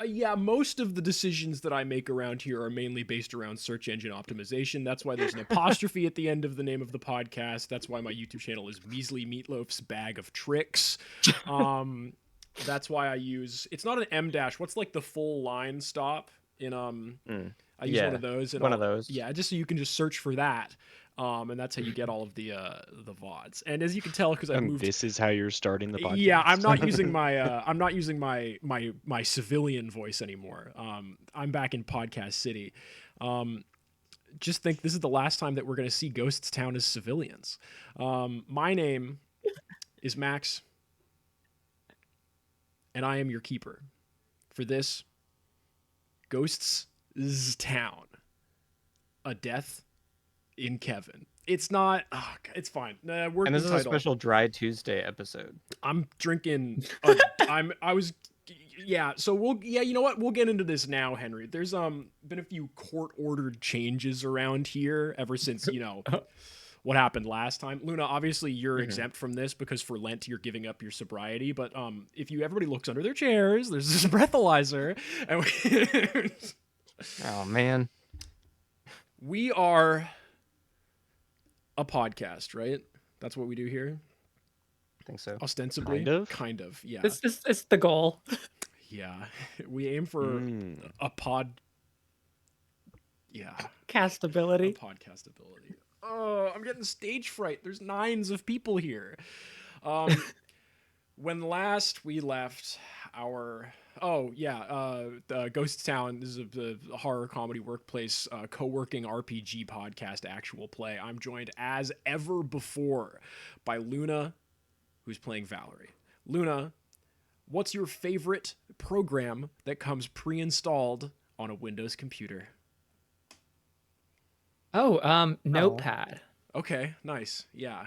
Yeah, most of the decisions that I make around here are mainly based around search engine optimization. That's why there's an apostrophe at the end of the name of the podcast. That's why my YouTube channel is Measly Meatloaf's Bag of Tricks. That's why I use, it's not an M dash. What's like the full line stop in I use one of those, and one of those. Yeah, just so you can just search for that. And that's how you get all of the VODs. And as you can tell, because I moved. This is how you're starting the podcast. Yeah, I'm not using my civilian voice anymore. I'm back in Podcast City. Just think this is the last time that we're going to see Ghosts Town as civilians. My name is Max, and I am your keeper for this Ghosts Town. A death in Keaven. It's not. Oh, it's fine. And this is a special Dry Tuesday episode. I'm drinking. Yeah. So we'll. Yeah. You know what? We'll get into this now, Henry. There's been a few court-ordered changes around here ever since what happened last time. Luna, obviously you're exempt from this because for Lent you're giving up your sobriety. But if everybody looks under their chairs, there's this breathalyzer. And oh man. We are a podcast, right? That's what we do here. I think so. Ostensibly, kind of, yeah. It's the goal. Yeah, we aim for a pod. Yeah, castability. Podcastability. Oh, I'm getting stage fright. There's 9s of people here. When last we left our Ghost Town. This is a horror comedy workplace co-working RPG podcast, actual play. I'm joined as ever before by Luna, who's playing Valerie. Luna, what's your favorite program that comes pre-installed on a Windows computer? Notepad. Okay, nice. Yeah.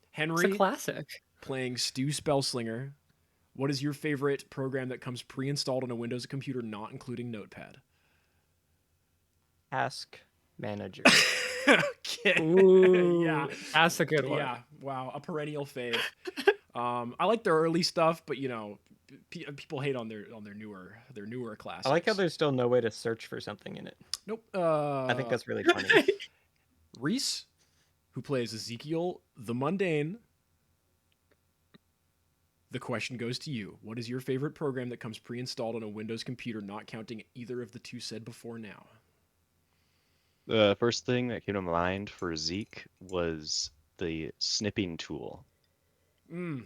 Henry, it's a classic. Playing Stu Spellslinger. What is your favorite program that comes pre-installed on a Windows computer, not including Notepad? Task Manager. Okay. Ooh, yeah, that's a good one. Yeah, wow, a perennial fave. I like their early stuff, but people hate on their newer classics. I like how there's still no way to search for something in it. Nope. I think that's really funny. Reese, who plays Ezekiel the Mundane. The question goes to you. What is your favorite program that comes pre-installed on a Windows computer, not counting either of the two said before now? The first thing that came to mind for Zeke was the snipping tool.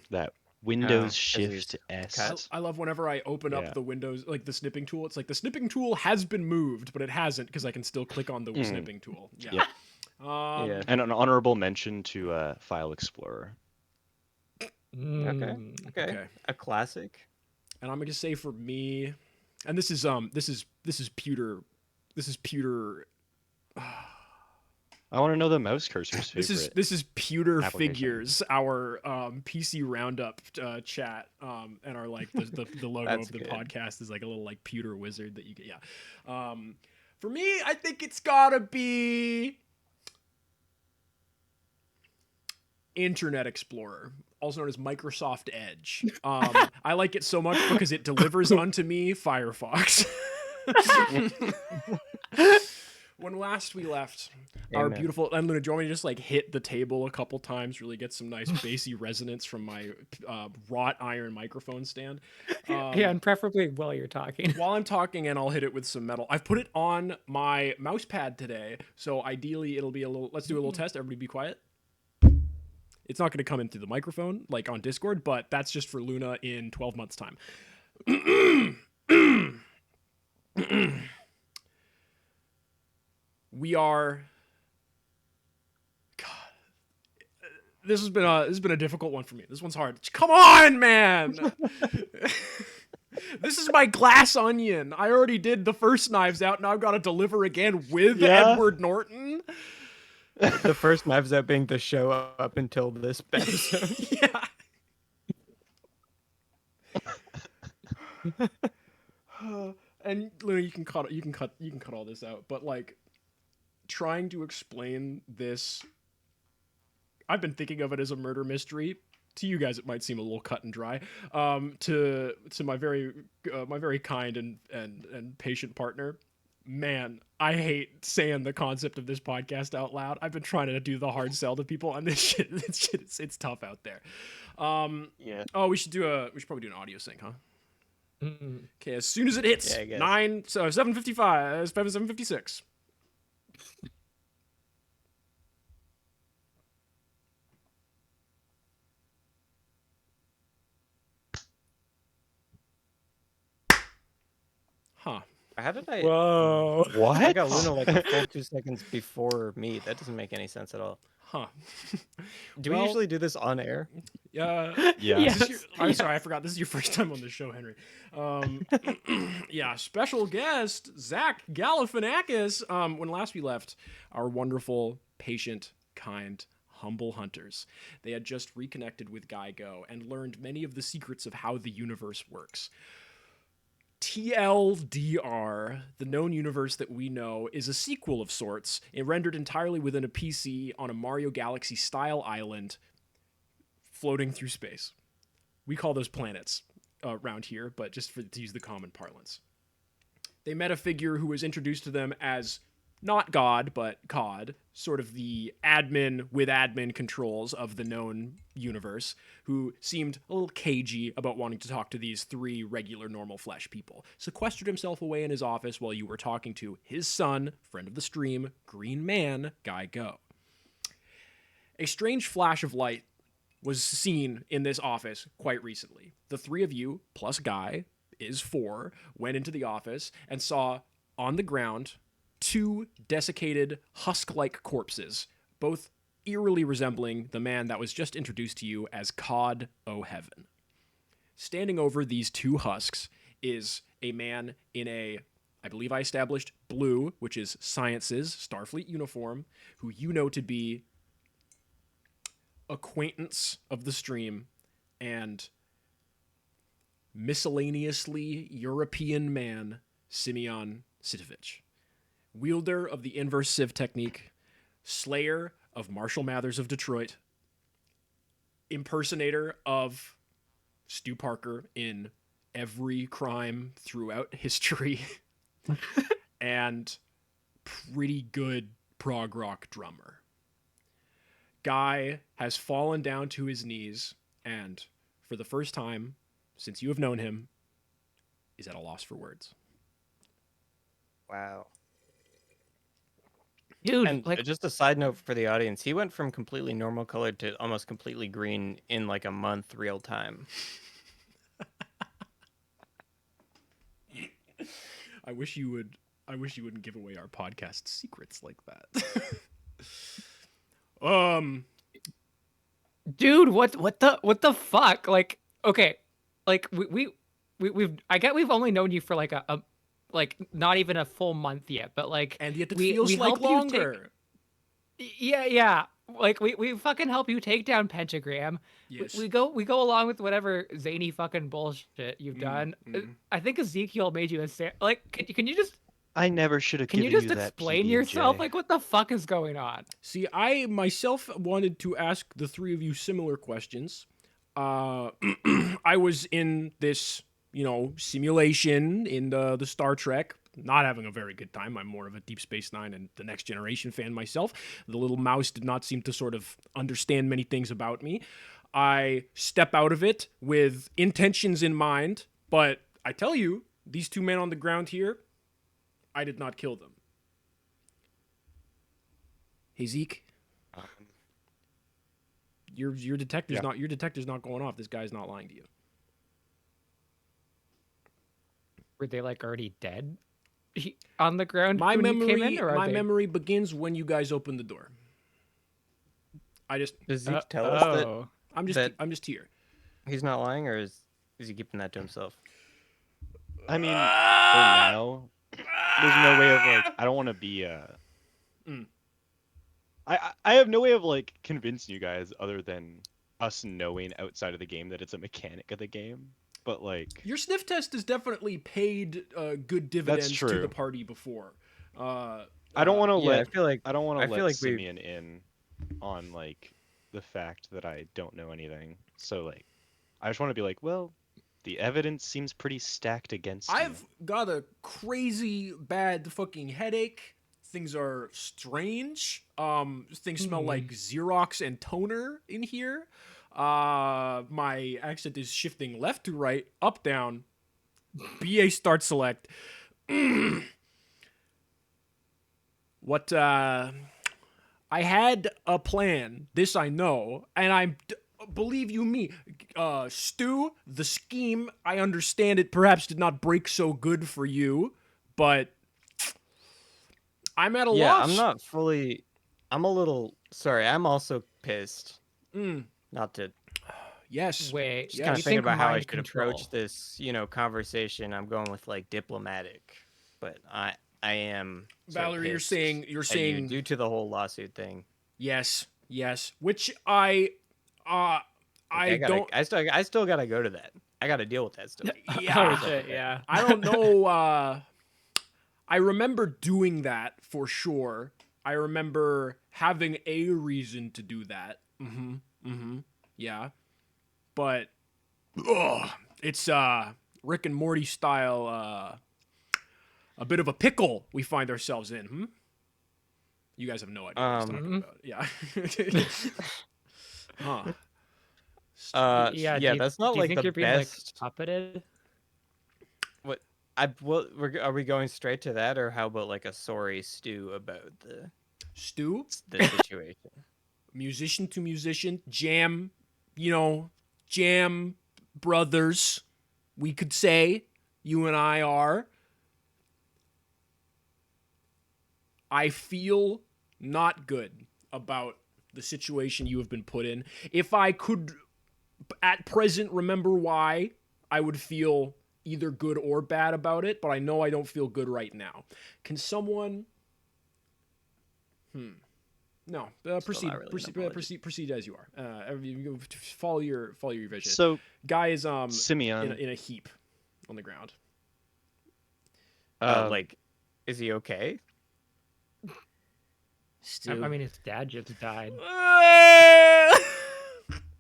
That Windows Shift S. I love whenever I open up the Windows, like the snipping tool. It's like the snipping tool has been moved, but it hasn't because I can still click on the snipping tool. Yeah. Yep. And an honorable mention to File Explorer. Okay. A classic. And I'm gonna say for me, and this is pewter. I want to know the mouse cursor's favorite. This is Pewter Figures, our PC Roundup chat, and our like the logo of the podcast is like a little like pewter wizard that you get. Yeah. For me, I think it's gotta be Internet Explorer, also known as Microsoft Edge. I like it so much because it delivers onto me Firefox. When last we left, our beautiful... And Luna, do you want me to just like hit the table a couple times, really get some nice bassy resonance from my wrought iron microphone stand? Yeah, and preferably while you're talking. While I'm talking, and I'll hit it with some metal. I've put it on my mouse pad today, so ideally it'll be a little... Let's do a little test. Everybody be quiet. It's not going to come in through the microphone, like on Discord, but that's just for Luna in 12 months' time. We are... God. This has been a difficult one for me. This one's hard. Come on, man! This is my glass onion. I already did the first Knives Out, now I've got to deliver again with Edward Norton. The first Knives Out being the show up until this episode. Yeah. And Luna, you can cut all this out. But like, trying to explain this, I've been thinking of it as a murder mystery to you guys it might seem a little cut and dry. To my very kind and patient partner, man, I hate saying the concept of this podcast out loud. I've been trying to do the hard sell to people, and this shit, it's tough out there. Yeah. Oh, we should probably do an audio sync, huh? Mm. Okay, as soon as it hits 7:55, 7:56. Huh. How did I? Whoa. What? I got Luna like a full 2 seconds before me. That doesn't make any sense at all. Huh. Do we usually do this on air? Yeah. Yes. I'm sorry, I forgot. This is your first time on the show, Henry. Yeah, special guest, Zach Galifianakis. When last we left, our wonderful, patient, kind, humble hunters, they had just reconnected with Guy Go and learned many of the secrets of how the universe works. TLDR, the known universe that we know, is a sequel of sorts, rendered entirely within a PC on a Mario Galaxy-style island floating through space. We call those planets around here, but just to use the common parlance. They met a figure who was introduced to them as not God, but COD, sort of the admin with admin controls of the known universe, who seemed a little cagey about wanting to talk to these three regular normal flesh people. Sequestered himself away in his office while you were talking to his son, friend of the stream, Green Man, Guy Go. A strange flash of light was seen in this office quite recently. The three of you, plus Guy, is 4, went into the office and saw on the ground 2 desiccated, husk-like corpses, both eerily resembling the man that was just introduced to you as Cod O'Heaven. Standing over these 2 husks is a man in a, I believe I established, blue, which is Science's Starfleet uniform, who you know to be acquaintance of the stream and miscellaneously European man, Simeon Sitovich. Wielder of the inverse sieve technique, slayer of Marshall Mathers of Detroit, impersonator of Stu Parker in every crime throughout history, and pretty good prog rock drummer. Guy has fallen down to his knees and, for the first time since you have known him, is at a loss for words. Wow. Dude, And just a side note for the audience, he went from completely normal colored to almost completely green in like a month real time. I wish you wouldn't give away our podcast secrets like that. Dude, what the fuck? Like, okay, like we've I get we've only known you for like a like not even a full month yet, but like, and yet it feels like longer. Yeah. Like we fucking help you take down Pentagram. Yes. We go along with whatever zany fucking bullshit you've done. I think Ezekiel made you a like. Can you just? I never should have. Can you just explain yourself? Like, what the fuck is going on? See, I myself wanted to ask the three of you similar questions. I was in this, simulation in the Star Trek. Not having a very good time. I'm more of a Deep Space Nine and The Next Generation fan myself. The little mouse did not seem to sort of understand many things about me. I step out of it with intentions in mind, but I tell you, these 2 men on the ground here, I did not kill them. Hey Zeke, your detector's not going off. This guy's not lying to you. Were they like already dead? On the ground my when memory you came in, or memory begins when you guys open the door. Does Zeke tell us that I'm just here. He's not lying, or is he keeping that to himself? I mean, for now, there's no way of like. I don't want to be. I have no way of like convincing you guys other than us knowing outside of the game that it's a mechanic of the game. But like, your sniff test has definitely paid good dividends to the party before. I don't want to let. I don't want to let Simeon in on like the fact that I don't know anything. So like, I just want to be like, well, the evidence seems pretty stacked against you. I've got a crazy bad fucking headache. Things are strange. Things smell like Xerox and toner in here. My accent is shifting left to right, up, down. BA start select. What, I had a plan. This I know. And believe you me, Stu, the scheme, I understand it perhaps did not break so good for you, but I'm at a loss. I'm not fully. I'm a little. Sorry, I'm also pissed. Not to. Yes. Wait, Just kind you of thinking think about how I mind should control. approach this, conversation. I'm going with like diplomatic, but I am. sort of Valerie, you're pissed saying at you due to the whole lawsuit thing. yes, which I don't. I still gotta go to that. I gotta deal with that still. Yeah. Oh shit, yeah. I don't know. I remember doing that for sure. I remember having a reason to do that. Yeah. But it's Rick and Morty style a bit of a pickle we find ourselves in. You guys have no idea what I'm talking about. Yeah. Huh. Yeah, that's not do you like think the you're being best. like puppeted? Are we going straight to that, or how about like a sorry stew about Stu, the situation? musician to musician, jam, jam brothers, we could say, you and I are. I feel not good about the situation you have been put in. If I could, at present, remember why, I would feel either good or bad about it, but I know I don't feel good right now. Can someone... No, proceed as you are. You follow your vision. So Guy is Simeon, in a heap on the ground. Like, is he okay? Stu. I mean, his dad just died. Oh,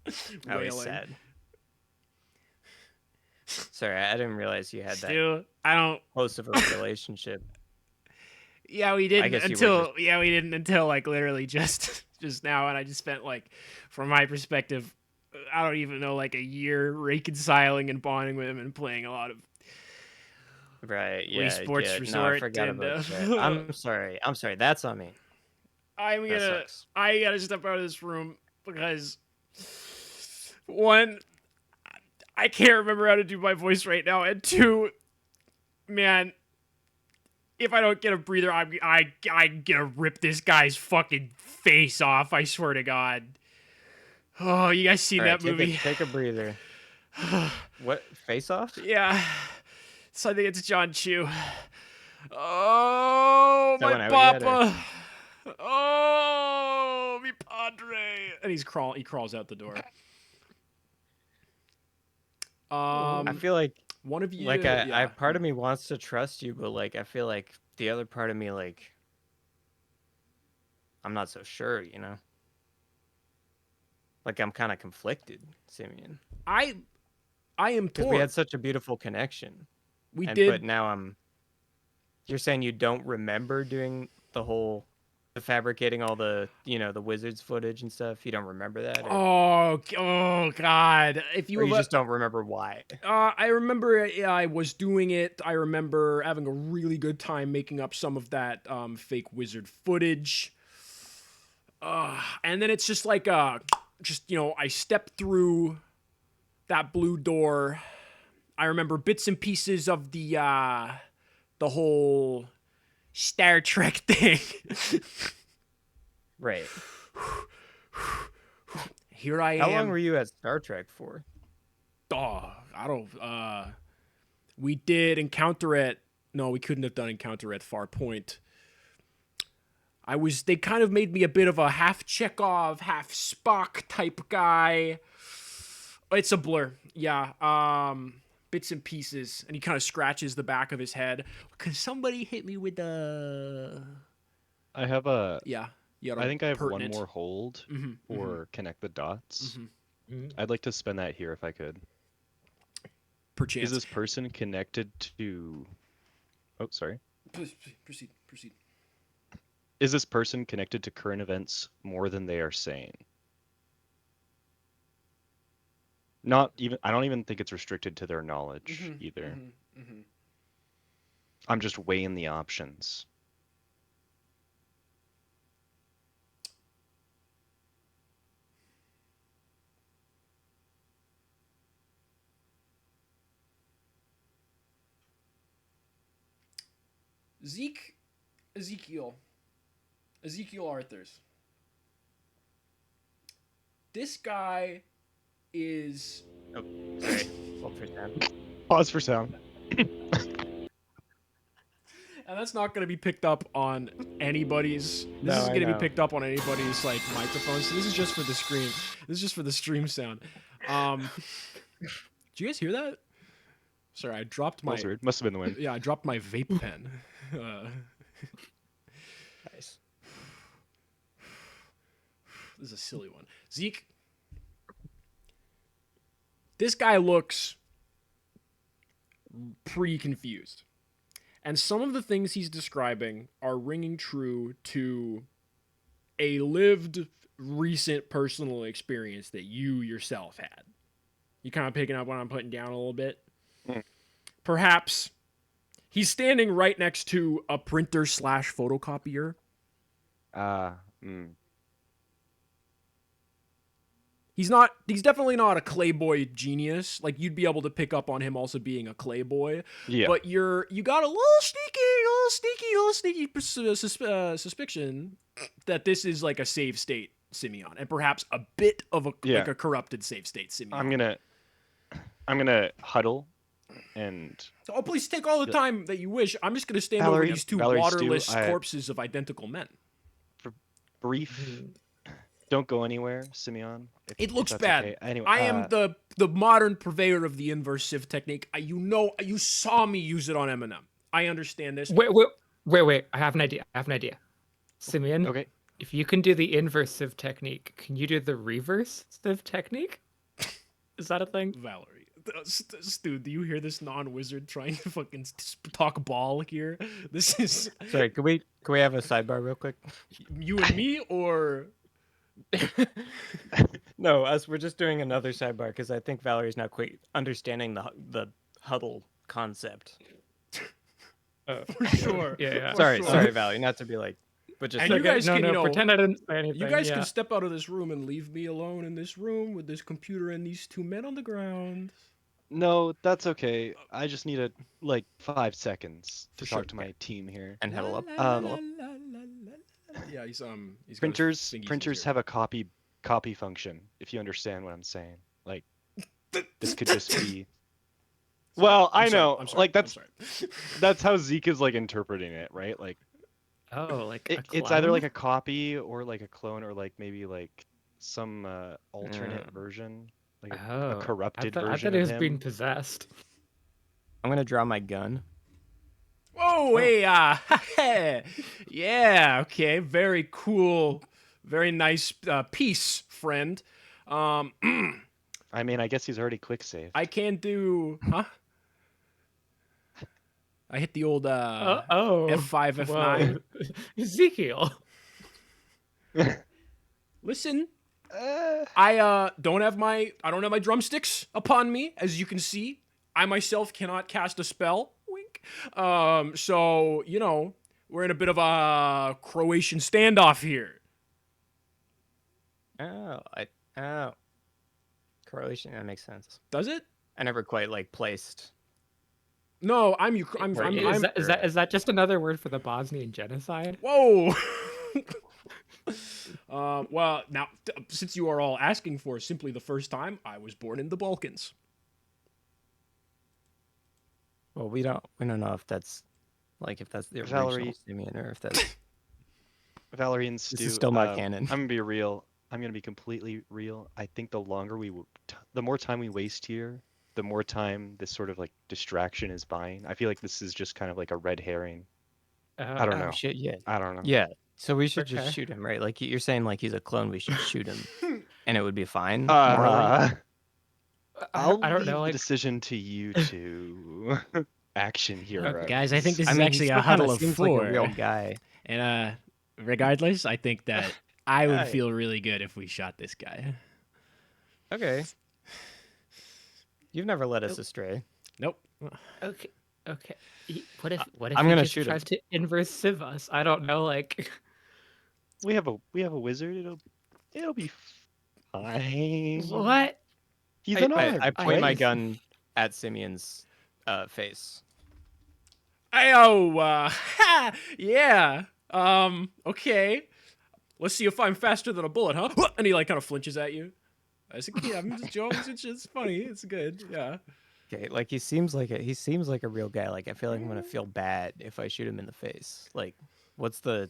he's sad. Sorry, I didn't realize you had that Stu, I don't. close of a relationship. Yeah, we I didn't guess until like literally just now, and I just spent like, from my perspective, I don't even know, like a year reconciling and bonding with him and playing a lot of Right, Wii yeah, Sports yeah. Resort. No, I forgot and, about that. I'm sorry. That's on me. I sucks. gotta step out of this room because one, I can't remember how to do my voice right now, and two, man, if I don't get a breather, I'm gonna rip this guy's fucking face off. I swear to God. Oh, you guys seen that movie? Take a breather. What? Face Off? Yeah. So I think it's John Chu. Oh, That my one out yet, papa. Oh, me padre. And he crawls out the door. I feel like one of you, like I part of me wants to trust you, but like I feel like the other part of me, like, I'm not so sure, Like I'm kind of conflicted, Simeon. I am Because torn. we had such a beautiful connection. We did. But now you're saying you don't remember doing the fabricating all the, the Wizards footage and stuff. You don't remember that? Or, Oh God! If you, or you just don't remember why? I remember I was doing it. I remember having a really good time making up some of that fake wizard footage. And then it's just like I stepped through that blue door. I remember bits and pieces of the whole Star Trek thing. Right. Here I am. How long were you at Star Trek for? Oh, I don't. We did Encounter at. No, we couldn't have done Encounter at Farpoint. They kind of made me a bit of a half Chekhov, half Spock type guy. It's a blur. Yeah. Bits and pieces. And he kind of scratches the back of his head. Can somebody hit me with the... I have a... Yeah. I think I have one more hold for Connect the Dots. I'd like to spend that here if I could. Perchance. Is this person connected to... Oh, sorry. Proceed. Is this person connected to current events more than they are saying? Not even... I don't even think it's restricted to their knowledge either. I'm just weighing the options. Ezekiel Arthurs. This guy is... Oh, sorry. Pause for sound. And that's not going to be picked up on anybody's... This No, isn't I going to be know. picked up on anybody's, like, microphone. So this is just for the stream. This is just for the stream sound. Did you guys hear that? Sorry, I dropped That my... was weird. Must have been the wind. Yeah, I dropped my vape pen. Nice. This is a silly one. Zeke, this guy looks pretty confused. And some of the things he's describing are ringing true to a lived, recent personal experience that you yourself had. You kind of picking up what I'm putting down a little bit? Perhaps he's standing right next to a printer / photocopier. He's definitely not a Clayboy genius. Like, you'd be able to pick up on him also being a Clayboy. Yeah. But you got a little sneaky suspicion that this is like a save state Simeon, and perhaps a bit of like a corrupted save state Simeon. I'm gonna huddle and... Oh, please take all the time that you wish. I'm just gonna stand over these two waterless corpses of identical men. For brief... Don't go anywhere, Simeon. It looks bad. Okay. Anyway, I am the modern purveyor of the inverse sieve technique. You saw me use it on Eminem. I understand this. Wait. I have an idea. Simeon. Okay. If you can do the inverse sieve technique, can you do the reverse sieve technique? Is that a thing? Valerie. Dude, do you hear this non-wizard trying to fucking talk ball here? This is... Sorry, can we have a sidebar real quick? You and me, or... No, we're just doing another sidebar because I think Valerie's not quite understanding the huddle concept. For sure. Yeah. Sorry, Valerie, not to be like, but just And you guys can, pretend I didn't say anything. You guys can step out of this room and leave me alone in this room with this computer and these two men on the ground. No, that's okay. I just need 5 seconds to sure. talk to my team here. and huddle up. Yeah, he's Printers have a copy function, if you understand what I'm saying. Like, this could just be... Well, I know. I'm sorry. That's how Zeke is interpreting it, right? Like, it's either like a copy or like a clone or like maybe like some alternate version, like a corrupted version. I thought he was of him. being possessed. I'm gonna draw my gun. Whoa, hey, yeah, okay, very cool, very nice piece, friend. I mean, I guess he's already quick save. I can do, I hit the old F5, F9. Well, Ezekiel. Listen, I don't have my drumsticks upon me, as you can see. I myself cannot cast a spell. Wink. So, we're in a bit of a Croatian standoff here. Croatian, that makes sense. Does it? I never quite placed. No, is that just another word for the Bosnian genocide? Whoa. Well, now, since you are all asking for simply the first time, I was born in the Balkans. Well, we don't know if that's the original Simeon or if that's Valerie and Stu. This is still not canon. I'm gonna be real. I'm gonna be completely real. I think the more time we waste here, the more time this sort of distraction is buying. I feel like this is just kind of like a red herring. I don't know. Shit, yeah. I don't know. Yeah. So we should just shoot him, right? Like you're saying, he's a clone. We should shoot him. and it would be fine. Morally. I'll I don't leave know. the Like, decision to you two. Action hero. Guys, I think this I is mean, actually he a still kind huddle of of seems 4. like a real guy. And regardless, I think that I would Guy. feel really good if we shot this guy. Okay. You've never led us astray. Nope. okay, okay. What if I'm he gonna just shoot him. tries to inverse civ us? I don't know. Like, We have a wizard. It'll be fine. what? He's I- an I- arm. I point my right? gun at Simeon's face. Yeah. Okay. Let's see if I'm faster than a bullet, huh? And he like kind of flinches at you. I said, yeah, I'm just joking. It's funny. It's good. Yeah. Okay, like he seems like a real guy. Like I feel like I'm gonna feel bad if I shoot him in the face. Like, what's the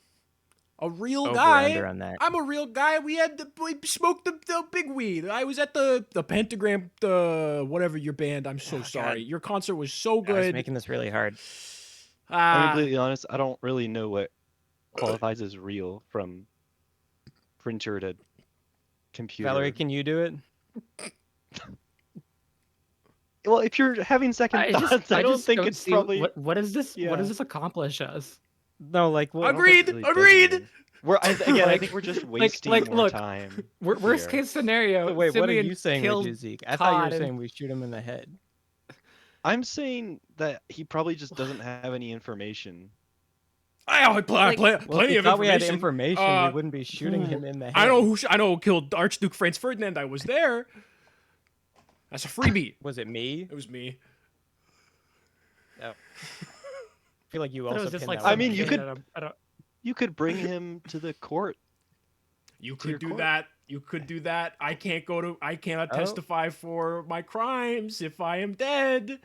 A real over guy. under on that? I'm a real guy. We smoked the big weed. I was at the Pentagram, the whatever your band. I'm so sorry. Your concert was so I was good. making this really hard. I'm completely honest. I don't really know what qualifies as real from printer to computer. Valerie, can you do it? Well, if you're having second thoughts, I don't just think it's see probably. what does this Yeah. what does this accomplish us? No, like what? Agreed. Really Agreed. doesn't. I Like- think we're just wasting more look, time. Worst here. case scenario. Wait, what are Simeon you saying, killed Zeke? I thought you Todd were and- saying we shoot him in the head. I'm saying that he probably just doesn't have any information. I play Well, plenty if of we thought we had information. information, we wouldn't be shooting him in the head. I know who killed Archduke Franz Ferdinand. I was there. That's a freebie. Was it me? It was me. I feel like you I thought it also. was just pinned like that I on mean, me. you could- I don't. You could bring him to the court. You To your could do court. that. You could do that. I cannot Oh. testify for my crimes if I am dead.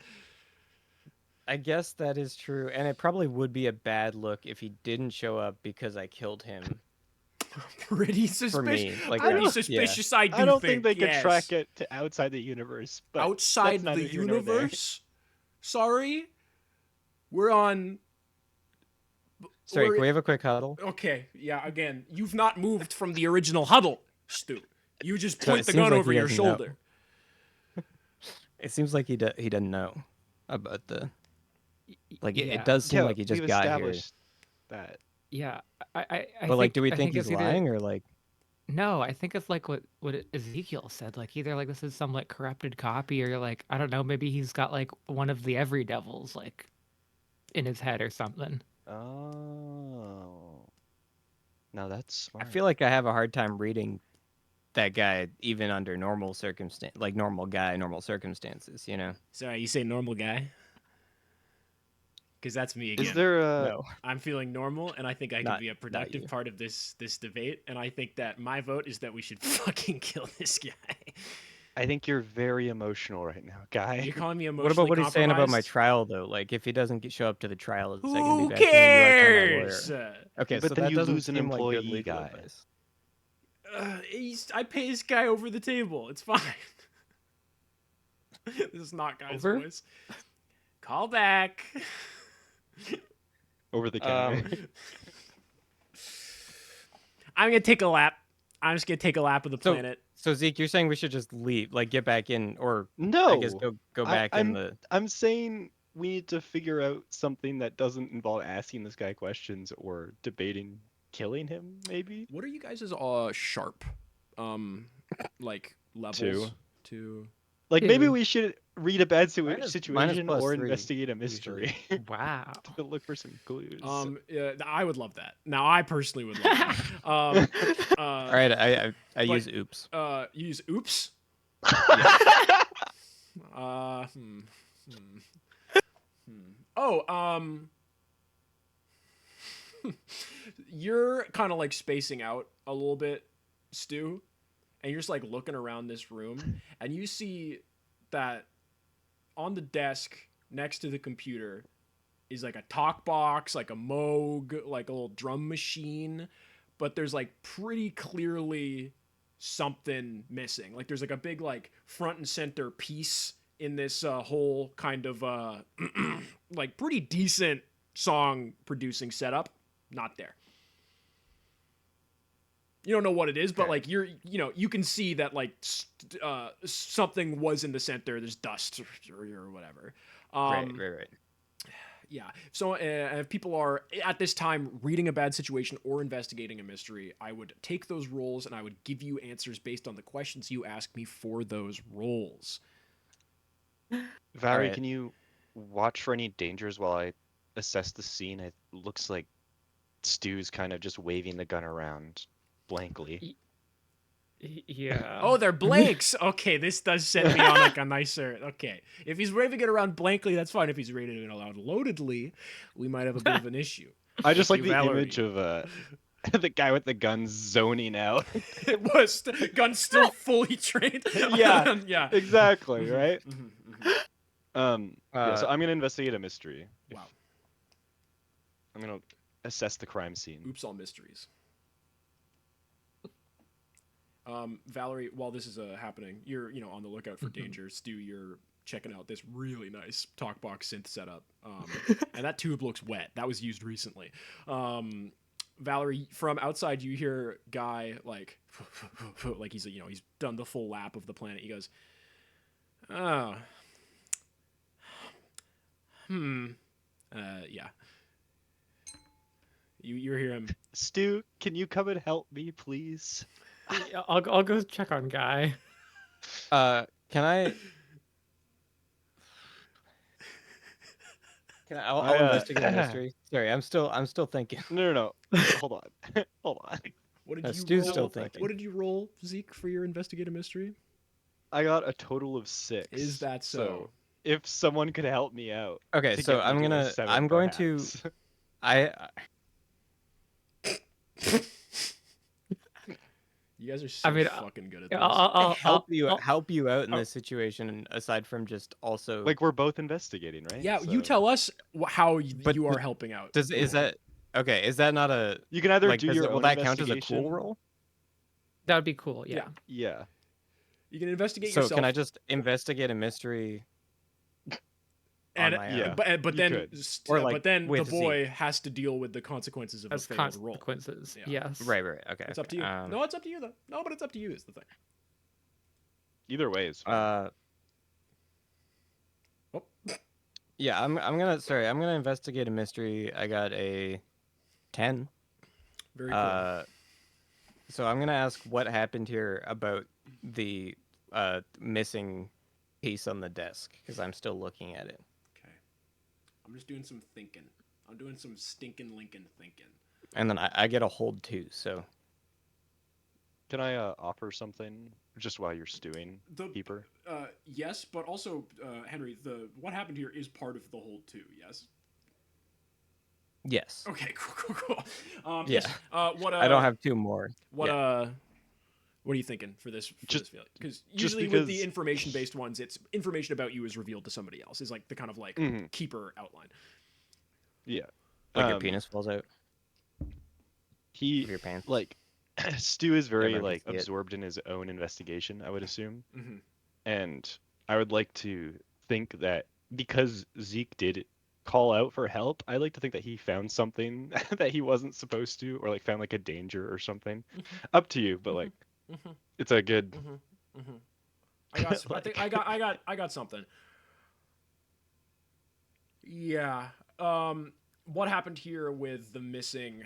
I guess that is true, and it probably would be a bad look if he didn't show up because I killed him. Pretty For suspicious. me, like Pretty that. suspicious. I do I don't think they could yes. track it to outside the universe. But outside that's neither the here nor there. universe. Sorry, we're on. Sorry, we're- can we have a quick huddle? Okay, yeah. Again, you've not moved from the original huddle, Stu. You just So point it the seems gun like over he your doesn't know. shoulder. It seems like he doesn't know about the. Like Yeah. it does seem Yeah, like he just we've got here. established that. Yeah, I But like, do we I think he's it's either- lying or like? No, I think it's like what Ezekiel said. Like either like this is some like corrupted copy, or like I don't know, maybe he's got like one of the every devils like in his head or something. Oh. Now that's I smart. feel like I have a hard time reading that guy even under normal normal circumstances. You know. Sorry, you say normal guy? Because that's me again. Is there a? No. I'm feeling normal, and I think I can Not- be a not productive you. part of this debate. And I think that my vote is that we should fucking kill this guy. I think you're very emotional right now, guy. You're calling me What emotionally about what he's saying about my compromised? trial though? Like if he doesn't show up to the trial, is that gonna Who be bad for me? You are kinda my cares? lawyer. Okay, But so then that you doesn't lose an seem like good employee, legal guy. advice. I pay this guy over the table. It's fine. This is not guy's Over? voice. Call back. Over the counter. I'm gonna take a lap. I'm just gonna take a lap of the So- planet. So Zeke, you're saying we should just leave, like get back in, or no. I guess go back in the. I'm saying we need to figure out something that doesn't involve asking this guy questions or debating killing him. Maybe. What are you guys' sharp, like levels? Two. Like maybe Two. we should read a bad Minus situation plus or 3, investigate a mystery Wow. to look for some clues. Yeah, I would love that. Now, I personally would love that. All right, I but- use oops. You use oops. Hmm. Oh, you're kind of like spacing out a little bit, Stu, and you're just like looking around this room, and you see that on the desk next to the computer is like a talk box, like a Moog, like a little drum machine, but there's like pretty clearly something missing. Like there's like a big like front and center piece in this whole kind of like pretty decent song producing setup. Not there. You don't know what it is, but Okay. like you can see that like something was in the center. There's dust or whatever. Right. Yeah. So if people are at this time reading a bad situation or investigating a mystery, I would take those roles and I would give you answers based on the questions you ask me for those roles. Valerie, Alright. can you watch for any dangers while I assess the scene? It looks like Stu's kind of just waving the gun around blankly. Yeah. Oh, they're blanks. Okay, this does set me on like a nicer. Okay, if he's waving it around blankly, that's fine. If he's waving it around loadedly, we might have a bit of an issue. I just like you, the Valerie. image of the guy with the gun zoning out. It was gun still fully trained. Yeah, yeah, exactly, right? Uh, So I'm gonna investigate a mystery. Wow. I'm gonna assess the crime scene. Oops, all mysteries. Valerie, while this is happening, you're on the lookout for danger. Stu, you're checking out this really nice TalkBox synth setup, and that tube looks wet. That was used recently. Valerie, from outside, you hear Guy like like he's he's done the full lap of the planet. He goes, oh, yeah. You hear him. Stu, can you come and help me, please? I'll go check on Guy. can I? I'll investigate a mystery. Sorry, I'm still thinking. No. Hold on. Hold on. What did you Stu's roll? still thinking. What did you roll, Zeke, for your investigative mystery? I got a total of 6. Is that so? If someone could help me out. Okay, to so get me to a 7, I'm going to perhaps. You guys are so fucking good at this. I'll help you out in this situation. Aside from just also Like we're both investigating, right? Yeah, So you tell us how But you are helping out. is that okay? Is that not a you can either like? do your will own that count as a investigation. cool roll? That would be cool. Yeah. Yeah. You can investigate So yourself. can I just investigate a mystery? And on my own? Yeah. but you then could. Or, like, but then the with boy has to deal with the consequences of As a failed roll. consequences. Yeah. Yes. Right. Okay. It's up to you. No, it's up to you though. No, but it's up to you is the thing. Either way is fine. Oh. Yeah, I'm gonna investigate a mystery. I got a 10. Very cool. So I'm gonna ask what happened here about the missing piece on the desk because I'm still looking at it. Okay. I'm just doing some thinking. I'm doing some stinking Lincoln thinking. And then I get a hold too. So Can I offer something just while you're stewing, Keeper? Yes, but also Henry, what happened here is part of the hold too. Yes. yes. Okay. Cool. Yeah. Yes. What? I don't have 2 more. What? Yeah. What are you thinking for this? Just- because usually with the information-based ones, it's information about you is revealed to somebody else. Is like the kind of like keeper outline. Yeah. Like your penis falls out He of your pants. like Stu is very Never like see it. absorbed in his own investigation, I would assume. Mm-hmm. And I would like to think that because Zeke did call out for help, I like to think that he found something that he wasn't supposed to, or like found like a danger or something. Up to you, but like it's a good. I got. I think I got something. Yeah. What happened here with the missing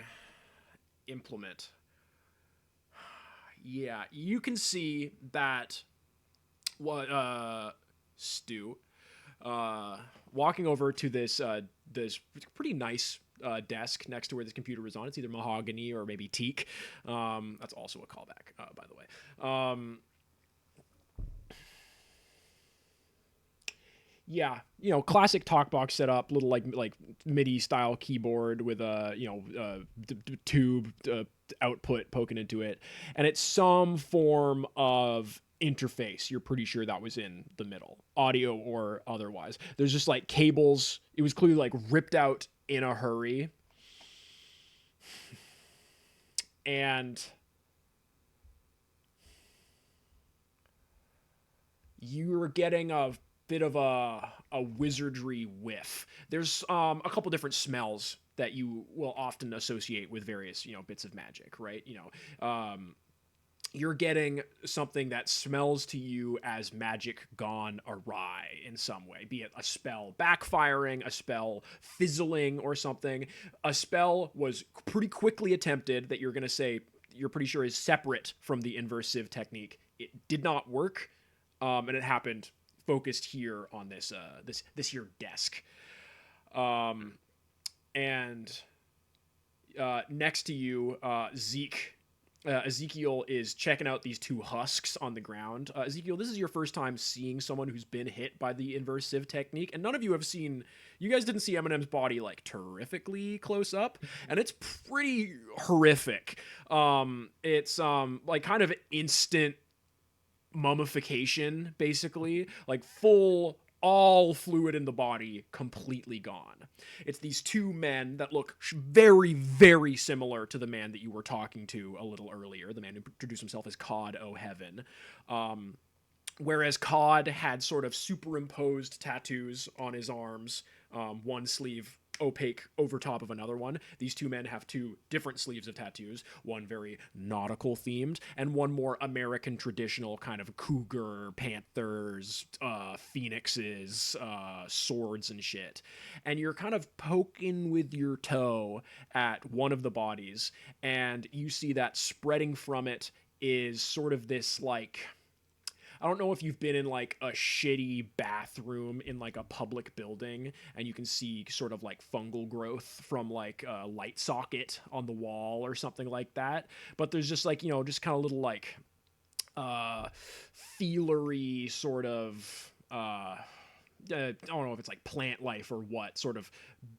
implement? Yeah, you can see that what Stu walking over to this this pretty nice desk next to where this computer was on. It's either mahogany or maybe teak. That's also a callback, by the way. Yeah, classic talkbox setup, little like MIDI style keyboard with a tube output poking into it, and it's some form of interface. You're pretty sure that was in the middle, audio or otherwise. There's just like cables. It was clearly like ripped out in a hurry, and you were getting a bit of a a wizardry whiff. There's a couple different smells that you will often associate with various, bits of magic, right? You're getting something that smells to you as magic gone awry in some way, be it a spell backfiring, a spell fizzling, or something. A spell was pretty quickly attempted that you're going to say you're pretty sure is separate from the inverse sieve technique. It did not work, and it happened focused here on this here desk. And next to you, Ezekiel is checking out these two husks on the ground. Ezekiel, this is your first time seeing someone who's been hit by the inverse sieve technique, and none of you have seen. You guys didn't see Eminem's body like terrifically close up, and it's pretty horrific. It's like kind of instant mummification, basically, like full. All fluid in the body completely gone. It's these two men that look very, very similar to the man that you were talking to a little earlier, the man who introduced himself as Cod O'Heaven. Whereas Cod had sort of superimposed tattoos on his arms, one sleeve opaque over top of another one. These two men have two different sleeves of tattoos, one very nautical themed and one more American traditional kind of cougar, panthers, phoenixes, swords and shit. And you're kind of poking with your toe at one of the bodies, and you see that spreading from it is sort of this like, I don't know if you've been in like a shitty bathroom in like a public building and you can see sort of like fungal growth from like a light socket on the wall or something like that. But there's just like, just kind of little like feelery sort of I don't know if it's like plant life or what, sort of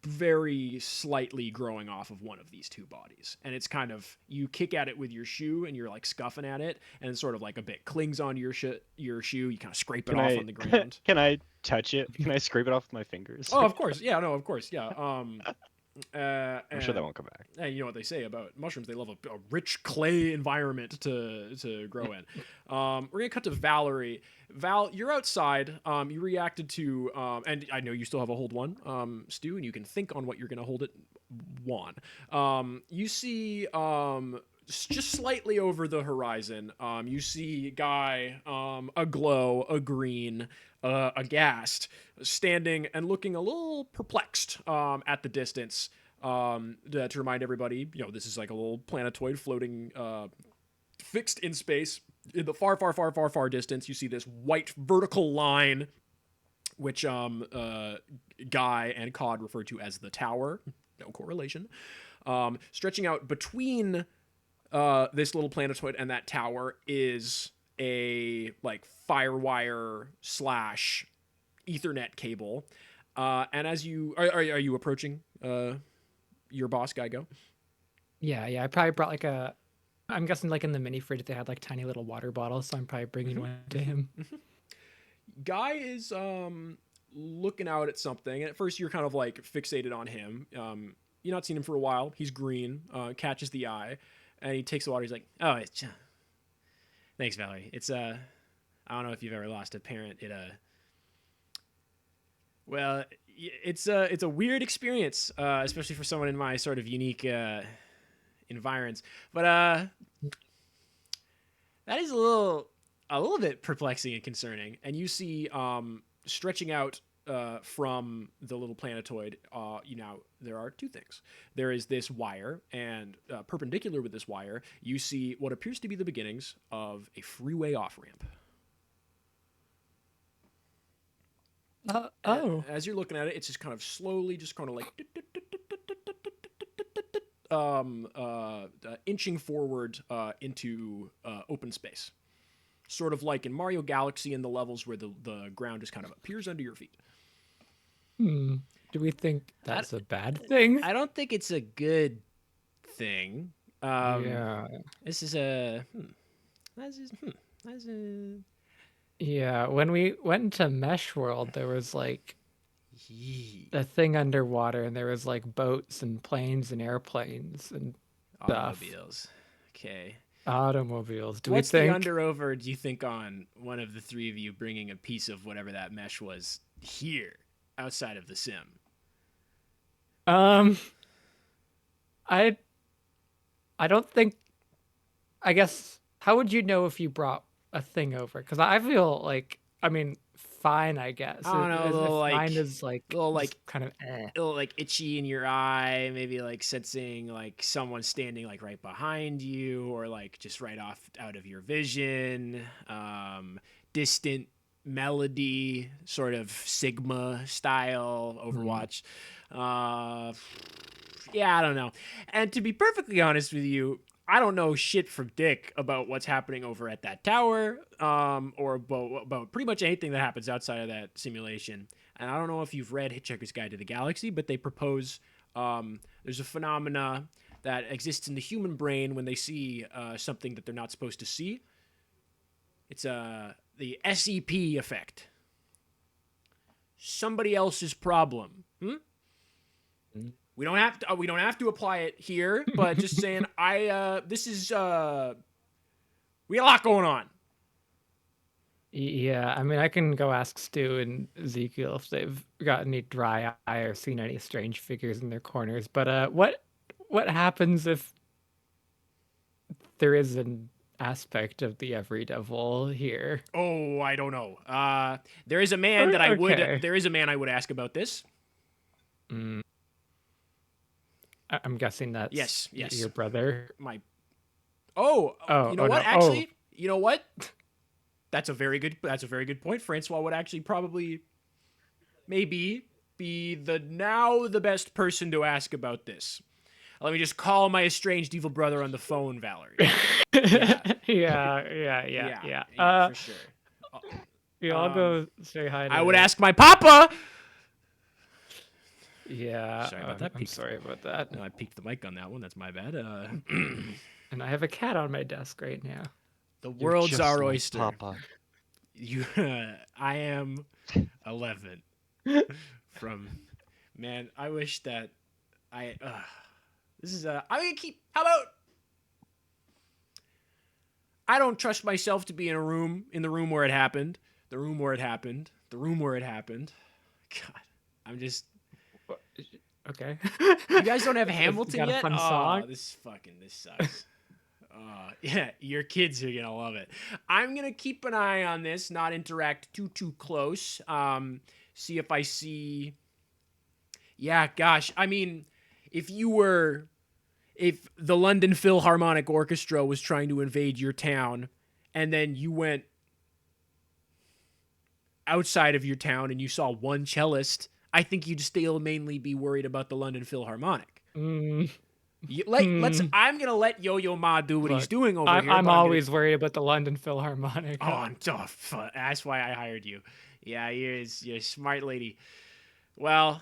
very slightly growing off of one of these two bodies. And it's kind of, you kick at it with your shoe and you're like scuffing at it, and it's sort of like a bit clings onto your shoe. You kind of scrape it off on the ground. Can I touch it? Can I scrape it off with my fingers? Oh, of course. Yeah, no, of course. Yeah. I'm sure that won't come back. And you know what they say about mushrooms? They love a rich clay environment to grow in. We're gonna cut to Valerie. Val, you're outside. You reacted to, and I know you still have a hold one, Stu, and you can think on what you're gonna hold it one. You see, just slightly over the horizon, you see Guy, aglow, a green, aghast, standing and looking a little perplexed at the distance. To remind everybody, this is like a little planetoid floating, fixed in space. In the far, far, far, far, far distance, you see this white vertical line, which Guy and Cod refer to as the tower. No correlation. Stretching out between this little planetoid and that tower is a like firewire / Ethernet cable. And as you are you approaching your boss, Guy? Go. Yeah. I probably brought like I'm guessing like in the mini fridge they had like tiny little water bottles, so I'm probably bringing one to him. Guy is looking out at something, and at first you're kind of like fixated on him. You've not seen him for a while. He's green, catches the eye, and he takes the water. He's like, "Oh, it's thanks, Valerie. It's I don't know if you've ever lost a parent. Well, it's a weird experience, especially for someone in my sort of unique environs. But that is a little bit perplexing and concerning. And you see, stretching out from the little planetoid, there are two things. There is this wire, and perpendicular with this wire, you see what appears to be the beginnings of a freeway off-ramp. As you're looking at it, it's just kind of slowly, just kind of like inching forward into open space. Sort of like in Mario Galaxy in the levels where the ground just kind of appears under your feet. Do we think that's a bad thing? I don't think it's a good thing. Yeah. This is a... Yeah, when we went into Mesh World, there was like a thing underwater, and there was like boats and planes and airplanes and stuff. Automobiles. Okay. Automobiles. What's the under over, do you think, on one of the three of you bringing a piece of whatever that mesh was here outside of the sim? I don't think. I guess, how would you know if you brought a thing over? Because I feel like, I mean, fine, I guess. I don't know, a little If like, mine is like, little just like, kind of little like itchy in your eye, maybe like sensing like someone standing like right behind you, or like just right off out of your vision. Distant melody, sort of Sigma style Overwatch. Yeah, I don't know. And to be perfectly honest with you, I don't know shit from dick about what's happening over at that tower, or about pretty much anything that happens outside of that simulation. And I don't know if you've read Hitchhiker's Guide to the Galaxy, but they propose there's a phenomena that exists in the human brain when they see something that they're not supposed to see. It's the SEP effect. Somebody else's problem. We don't have to apply it here, but just saying, this is we got a lot going on. Yeah, I mean, I can go ask Stu and Ezekiel if they've got any dry eye or seen any strange figures in their corners. But what happens if there is an aspect of the Every Devil here? Oh, I don't know. There is a man that I would. Okay. There is a man I would ask about this. I'm guessing that's Yes. your brother. My. Oh, you know what? No. Actually, you know what? That's a very good point. Francois would actually probably, maybe, be the best person to ask about this. Let me just call my estranged evil brother on the phone, Valerie. Yeah. For sure. Yeah, I'll go say hi to I would ask my papa. Yeah. Sorry about that. I'm sorry about that. No, I peeked the mic on that one. That's my bad. And I have a cat on my desk right now. The world's our like oyster. Papa. I am 11. Man, I wish that this is I'm gonna keep. How about? I don't trust myself to be in the room where it happened. The room where it happened. God, I'm just. Okay. You guys don't have Hamilton got a yet? fun song? This sucks. Yeah, your kids are gonna love it. I'm gonna keep an eye on this, not interact too close. See if I see. Yeah, gosh. I mean, if the London Philharmonic Orchestra was trying to invade your town, and then you went outside of your town and you saw one cellist, I think you'd still mainly be worried about the London Philharmonic. I'm gonna let Yo-Yo Ma do what he's doing over here. I'm always worried about the London Philharmonic. Oh, I'm tough. That's why I hired you. Yeah, you're a smart lady. Well,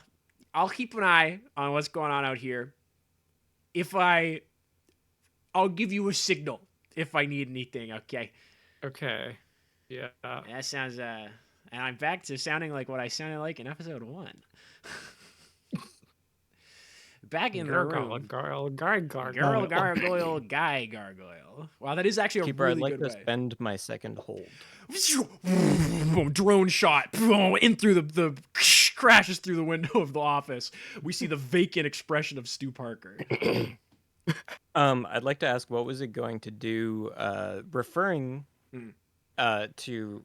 I'll keep an eye on what's going on out here. I'll give you a signal if I need anything. Okay. Okay. Yeah. That sounds and I'm back to sounding like what I sounded like in episode 1. Back in the room. Gargoyle, guy gargoyle. Wow, that is actually a Keeper, really I'd like good to way. spend my second hold. Drone shot in through the crashes through the window of the office. We see the vacant expression of Stu Parker. I'd like to ask, what was it going to do? Referring to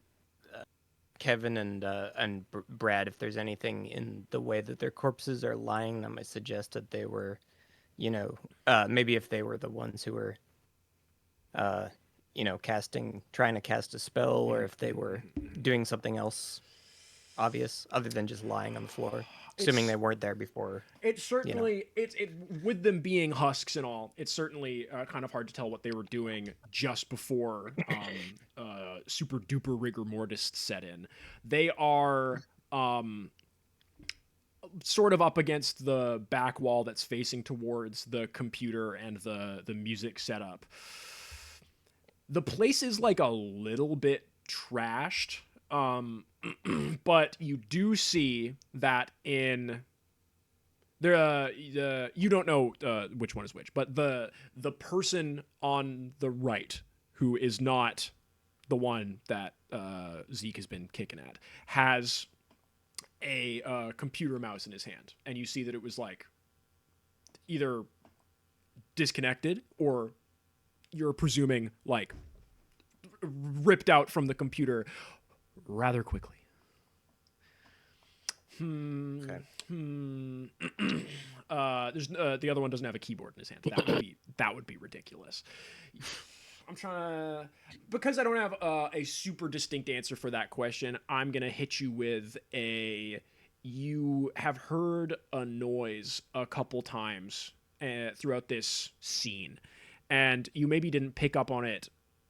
Keaven and Brad, if there's anything in the way that their corpses are lying that might suggest that they were, maybe if they were the ones who were, trying to cast a spell, or if they were doing something else obvious other than just lying on the floor, assuming they weren't there before. It's certainly it with them being husks and all. It's certainly kind of hard to tell what they were doing just before super duper rigor mortis set in. They are sort of up against the back wall that's facing towards the computer and the music setup. The place is like a little bit trashed. But you do see that in you don't know which one is which, but the person on the right, who is not the one that Zeke has been kicking at, has a computer mouse in his hand, and you see that it was like either disconnected or you're presuming like ripped out from the computer rather quickly. Okay. There's the other one doesn't have a keyboard in his hand. That would be ridiculous. I'm trying to, because I don't have a super distinct answer for that question. I'm gonna hit you with you have heard a noise a couple times throughout this scene, and you maybe didn't pick up on it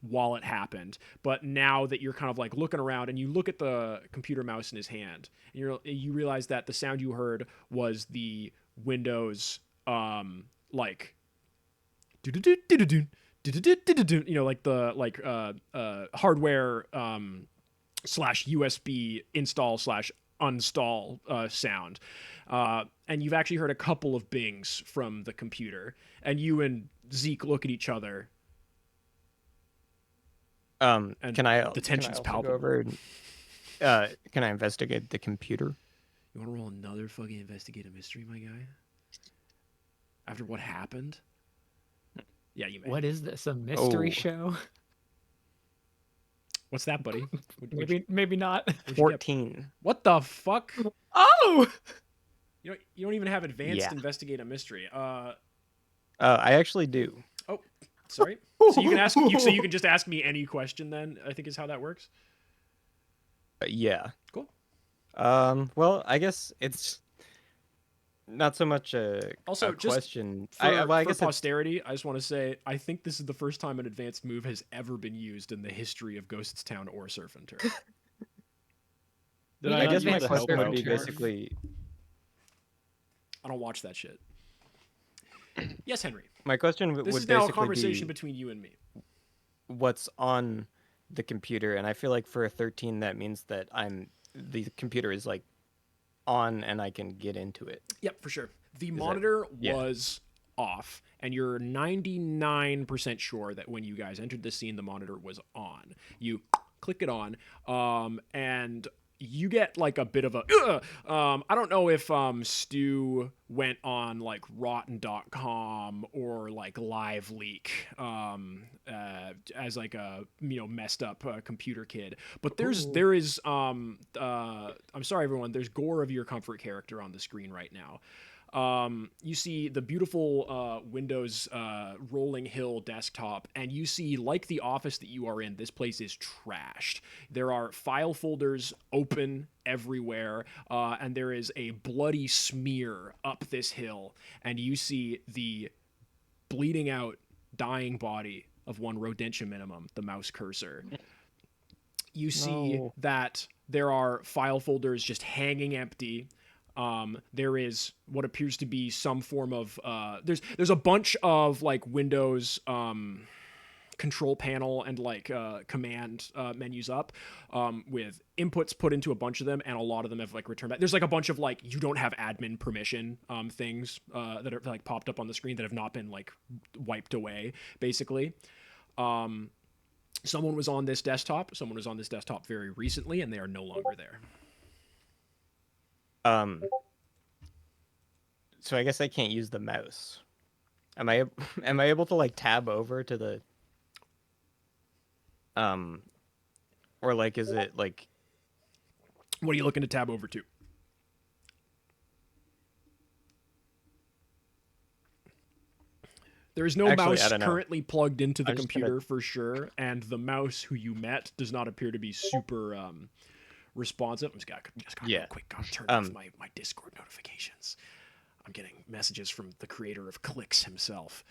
while it happened, but now that you're kind of like looking around and you look at the computer mouse in his hand, and you realize that the sound you heard was the Windows like like the hardware slash USB install slash unstall sound, and you've actually heard a couple of bings from the computer, and you and Zeke look at each other. And the tension's palpable. Go over and, can I investigate the computer? You want to roll another fucking investigate a mystery, my guy? After what happened? Yeah, you may. What is this? A mystery show? What's that, buddy? Maybe not. 14. What the fuck? Oh! You don't even have advanced investigate a mystery. I actually do. Oh, sorry. So you can ask. So you can just ask me any question. Then I think is how that works. Yeah. Cool. Well, I guess it's not so much a question. I guess for posterity, I just want to say I think this is the first time an advanced move has ever been used in the history of Ghosts Town or Surf and Turf. I guess my question would be basically. I don't watch that shit. Yes, Henry. My question would basically be... This is now a conversation between you and me. What's on the computer? And I feel like for a 13, that means that the computer is like on and I can get into it. Yep, for sure. The monitor was off, and you're 99% sure that when you guys entered the scene, the monitor was on. You click it on, and you get like a bit of a I don't know if Stu went on like rotten.com or like live leak as like a messed up computer kid, but there is I'm sorry everyone, there's gore of your comfort character on the screen right now. You see the beautiful Windows rolling hill desktop, and you see, like the office that you are in, this place is trashed. There are file folders open everywhere, and there is a bloody smear up this hill, and you see the bleeding out, dying body of one Rodentia Minimum, the mouse cursor. You see that there are file folders just hanging empty. There is what appears to be some form of there's a bunch of like Windows control panel and like command menus up with inputs put into a bunch of them, and a lot of them have like returned back. There's like a bunch of like you don't have admin permission things that are like popped up on the screen that have not been like wiped away, basically. Someone was on this desktop very recently, and they are no longer there. So I guess I can't use the mouse. Am I able to like tab over to the or like is it like what are you looking to tab over to? There is no mouse currently plugged into the computer for sure, and the mouse who you met does not appear to be super responsive. I'm just gotta go quick turn off my Discord notifications. I'm getting messages from the creator of Clicks himself.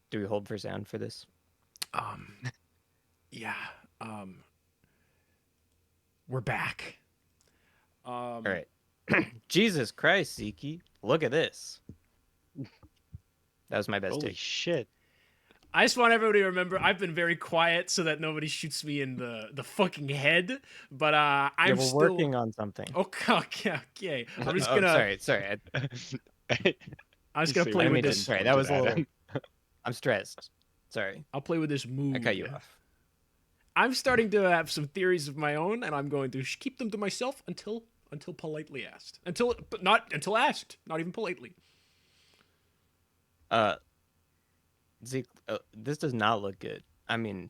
Do we hold for sound for this? Yeah. We're back. All right. Jesus Christ, Zeke. Look at this. That was my best Holy take. Shit. I just want everybody to remember I've been very quiet so that nobody shoots me in the fucking head. But I'm still working on something. Okay. I'm just gonna. Sorry. I'm just gonna play with this. Sorry, that was a little. I'm stressed. Sorry. I'll play with this move. I cut you off. I'm starting to have some theories of my own, and I'm going to keep them to myself until politely asked. But not until asked, not even politely. Zeke, this does not look good. I mean,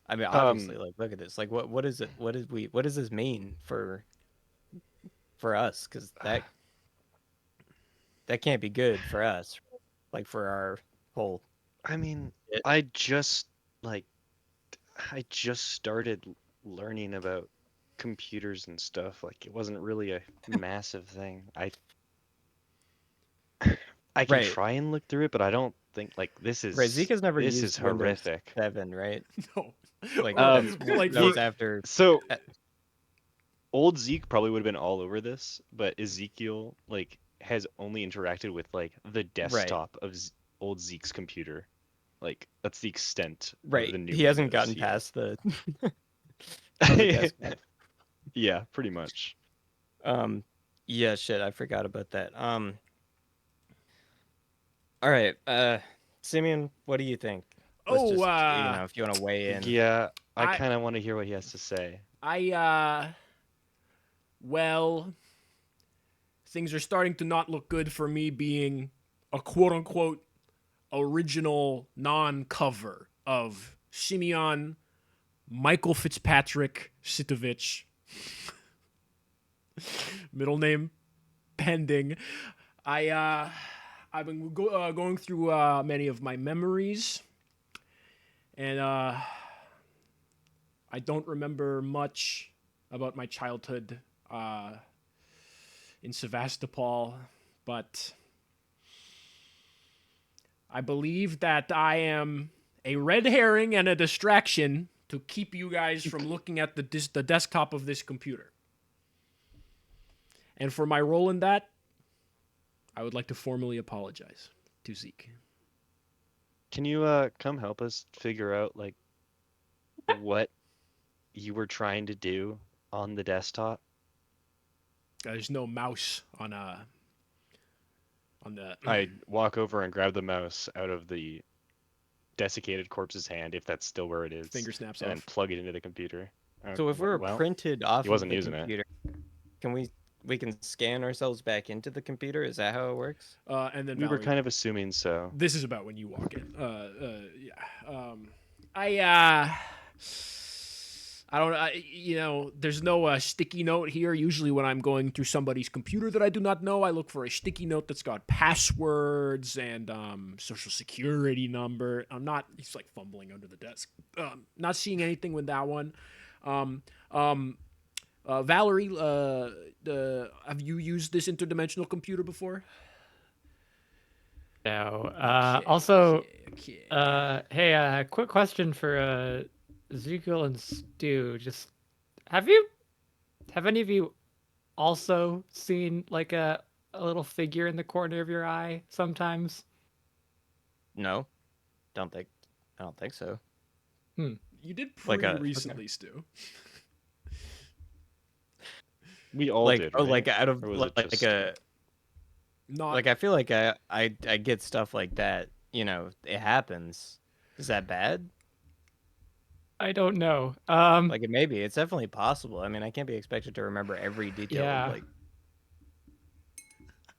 obviously, like, look at this. Like, what is it? What does this mean for us? Because that can't be good for us, like for our whole. I mean, I just started learning about computers and stuff. Like, it wasn't really a massive thing. I can try and look through it, but I don't think like this is Zeke has never this used is Windows horrific. 7, right? No. Like that was after. So old Zeke probably would have been all over this, but Ezekiel like has only interacted with like the desktop of old Zeke's computer. Like that's the extent of the new He hasn't Windows gotten past the, desktop. Yeah, pretty much. Yeah, shit, I forgot about that. All right, Simeon, what do you think? Let's just, if you want to weigh in. Yeah, I kind of want to hear what he has to say. Well, things are starting to not look good for me being a quote-unquote original non-cover of Simeon Michael Fitzpatrick Sitovich. Middle name pending. I've been going through many of my memories, and I don't remember much about my childhood in Sevastopol, but I believe that I am a red herring and a distraction to keep you guys from looking at the desktop of this computer. And for my role in that, I would like to formally apologize to Zeke. Can you come help us figure out like what you were trying to do on the desktop? There's no mouse on the. I walk over and grab the mouse out of the desiccated corpse's hand, if that's still where it is. Finger snaps and off. then plug it into the computer. So if we're printed off he wasn't of the using computer, can we can scan ourselves back into the computer? Is that how it works? And then we were kind of assuming so. This is about when you walk in. I don't. There's no sticky note here. Usually, when I'm going through somebody's computer that I do not know, I look for a sticky note that's got passwords and social security number. I'm not. He's like fumbling under the desk. Not seeing anything with that one. Valerie, have you used this interdimensional computer before? No. Also, hey, quick question for Ezekiel and Stu. Just have any of you also seen like a little figure in the corner of your eye sometimes? No, I don't think so. You did pretty recently, Stu. We all did. Right? Like out of like a. Not like I feel like I get stuff like that. It happens. Is that bad? I don't know. Like it maybe. It's definitely possible. I mean, I can't be expected to remember every detail. Yeah. Like.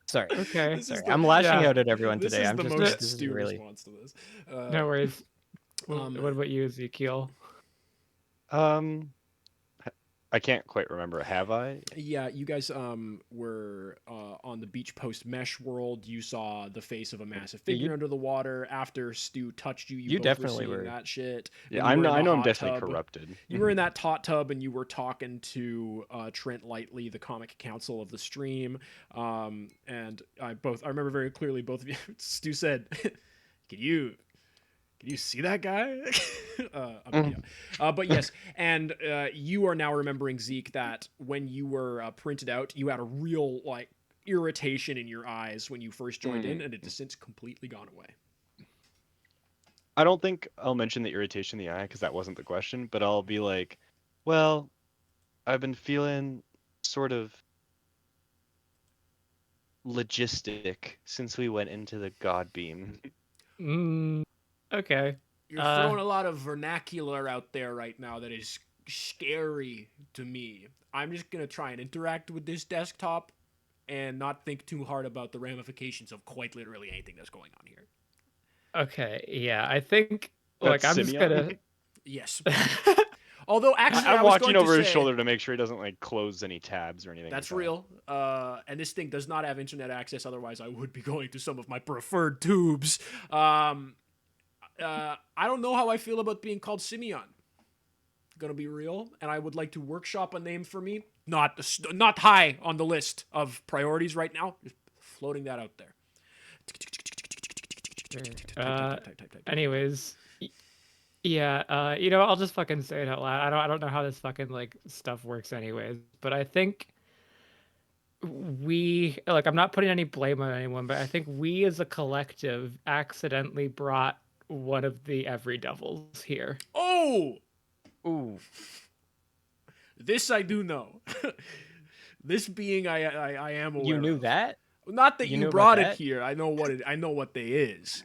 Sorry. Okay. Sorry. I'm lashing out at everyone this today. Is I'm the just most this Stu really... response to this. No worries. What about you, Ezekiel? I can't quite remember. Have I? Yeah, you guys were on the beach post mesh world. You saw the face of a massive figure under the water. After Stu touched you, you both definitely were seeing were that shit. Yeah, I know I'm definitely corrupted. You were in that hot tub and you were talking to Trent Lightly, the comic counsel of the stream. And I remember very clearly both of you. Stu said, Can you see that guy? But yes, and you are now remembering, Zeke, that when you were printed out, you had a real like irritation in your eyes when you first joined in, and it has since completely gone away. I don't think I'll mention the irritation in the eye because that wasn't the question, but I'll be like, well, I've been feeling sort of logistic since we went into the God Beam. Okay. You're throwing a lot of vernacular out there right now that is scary to me. I'm just going to try and interact with this desktop and not think too hard about the ramifications of quite literally anything that's going on here. Okay, yeah, I think That's I'm just gonna. Yes. Although actually, I'm I was watching going over to his say, shoulder to make sure he doesn't like close any tabs or anything. That's like real. And this thing does not have internet access. Otherwise, I would be going to some of my preferred tubes. I don't know how I feel about being called Simeon. Gonna be real, and I would like to workshop a name for me. Not high on the list of priorities right now. Just floating that out there. Anyways, yeah, I'll just fucking say it out loud. I don't know how this fucking like stuff works anyways, but I think I'm not putting any blame on anyone, but I think we as a collective accidentally brought one of the Every Devils here. Oh! Ooh. This I do know. This being I am aware. You knew of. that? Not that You you knew brought about it that? here. I know what they is.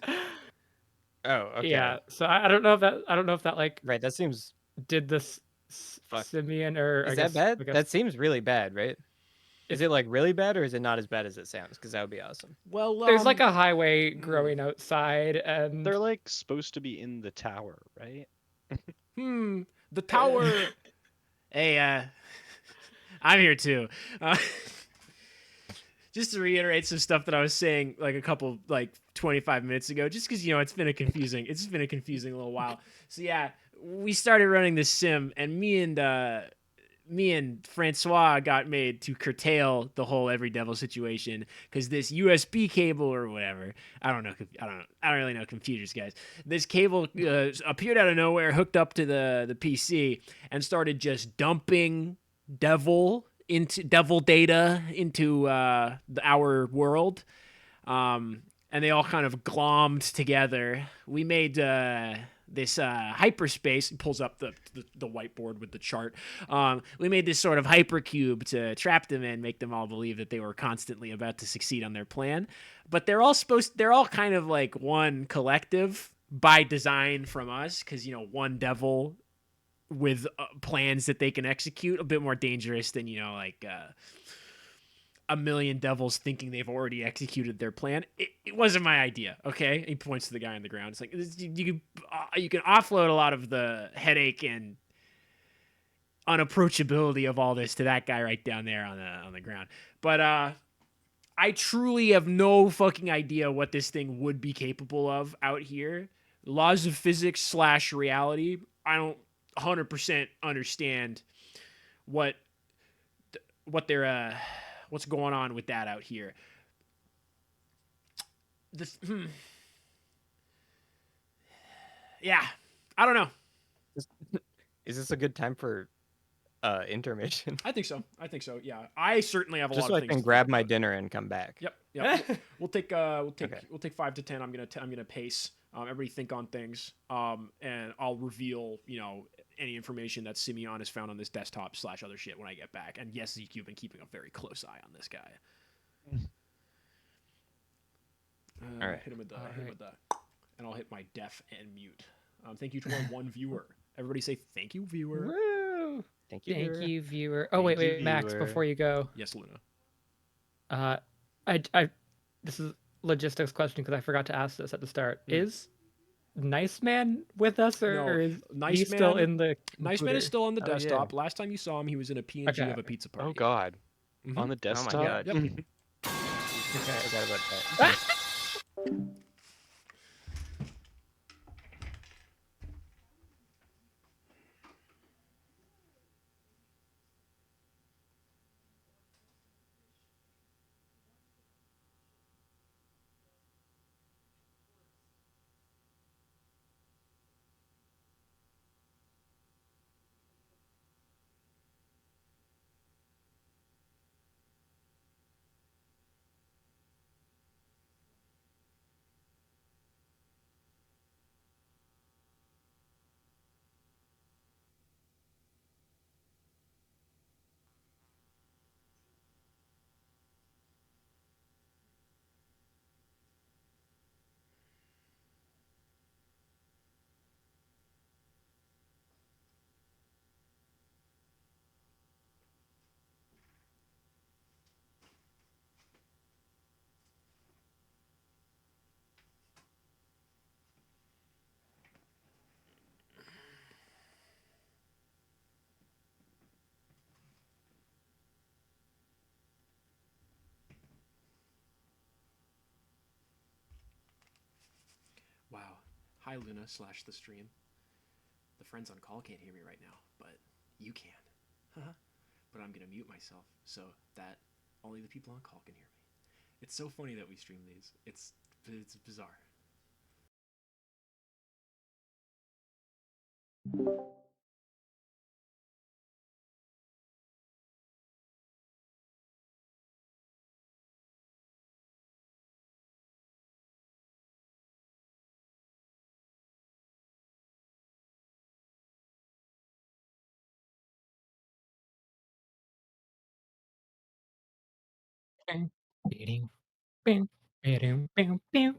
Oh, okay. Yeah, so I don't know if that like Right, that seems did this Fuck. Simeon or Is I that guess, bad? I guess That seems really bad, right? Is it like really bad or is it not as bad as it sounds? Because that would be awesome. Well, there's like a highway growing outside, and They're like supposed to be in the tower, right? the tower. Hey, I'm here too. Just to reiterate some stuff that I was saying like a couple 25 minutes ago, just because it's been a confusing little while. So yeah, we started running this sim, and me and Francois got made to curtail the whole Every Devil situation because this USB cable or whatever, I don't really know computers, guys. This cable appeared out of nowhere, hooked up to the PC, and started just dumping devil data into our world. And they all kind of glommed together. We made this hyperspace. He pulls up the whiteboard with the chart. We made this sort of hypercube to trap them in, make them all believe that they were constantly about to succeed on their plan. But they're all kind of like one collective by design from us, because one devil with plans that they can execute, a bit more dangerous than a million devils thinking they've already executed their plan. It wasn't my idea, okay? He points to the guy on the ground. It's like, you can offload a lot of the headache and unapproachability of all this to that guy right down there on the ground. But I truly have no fucking idea what this thing would be capable of out here. Laws of physics / reality, I don't 100% understand what they're what's going on with that out here. Yeah, I don't know. Is this a good time for intermission? I think so. Yeah, I certainly have a Just lot so of I things. can grab my dinner and come back. Yep. We'll take Okay. 5 to 10. I'm gonna pace. Everybody think on things. And I'll reveal any information that Simeon has found on this desktop / other shit when I get back. And yes, Zeke, you've been keeping a very close eye on this guy. All right. Hit him with the, and I'll hit my def and mute. Thank you to our one viewer. Everybody say thank you, viewer. Woo! Thank you, thank viewer. you, viewer. Oh, wait, Max, before you go. Yes, Luna. I this is logistics question because I forgot to ask this at the start. Is Nice Man with us, or is Nice he Man, still in the Nice Man is still on the desktop. Yeah. Last time you saw him, he was in a PNG of a pizza party. Oh God, on the Oh desktop. my God. Yep. I forgot about that. Hi, Luna / the stream. The friends on call can't hear me right now, but you can. But I'm going to mute myself so that only the people on call can hear me. It's so funny that we stream these. It's bizarre. Bing, bing, bing, bing, bing, bing.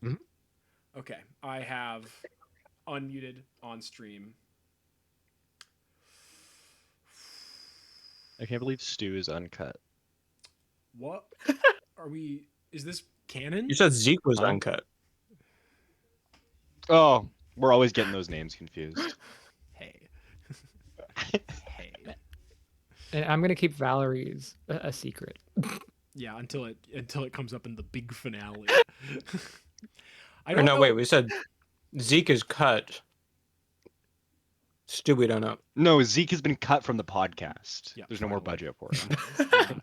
Mhm. Okay, I have unmuted on stream. I can't believe Stu is uncut. What are we? Is this canon? You said Zeke was Huh? uncut. Oh, we're always getting those names confused. Hey. Hey. And I'm gonna keep Valerie's a secret. Yeah, until it comes up in the big finale. I Or don't no, know. wait, we said Zeke is cut. Stu, we don't know. No, Zeke has been cut from the podcast. Yeah, There's no more finally. budget for him.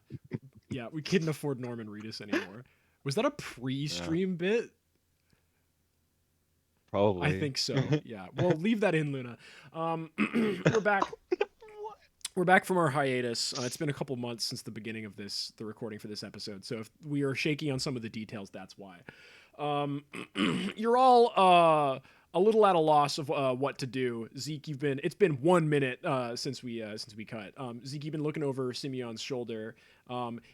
Yeah, we couldn't afford Norman Reedus anymore. Was that a pre-stream bit? Probably. I think so. Yeah. Well, leave that in, Luna. We're back. We're back from our hiatus. It's been a couple months since the beginning of the recording for this episode. So if we are shaky on some of the details, that's why. You're all a little at a loss of what to do. Zeke, it's been 1 minute since we cut. Zeke, you've been looking over Simeon's shoulder.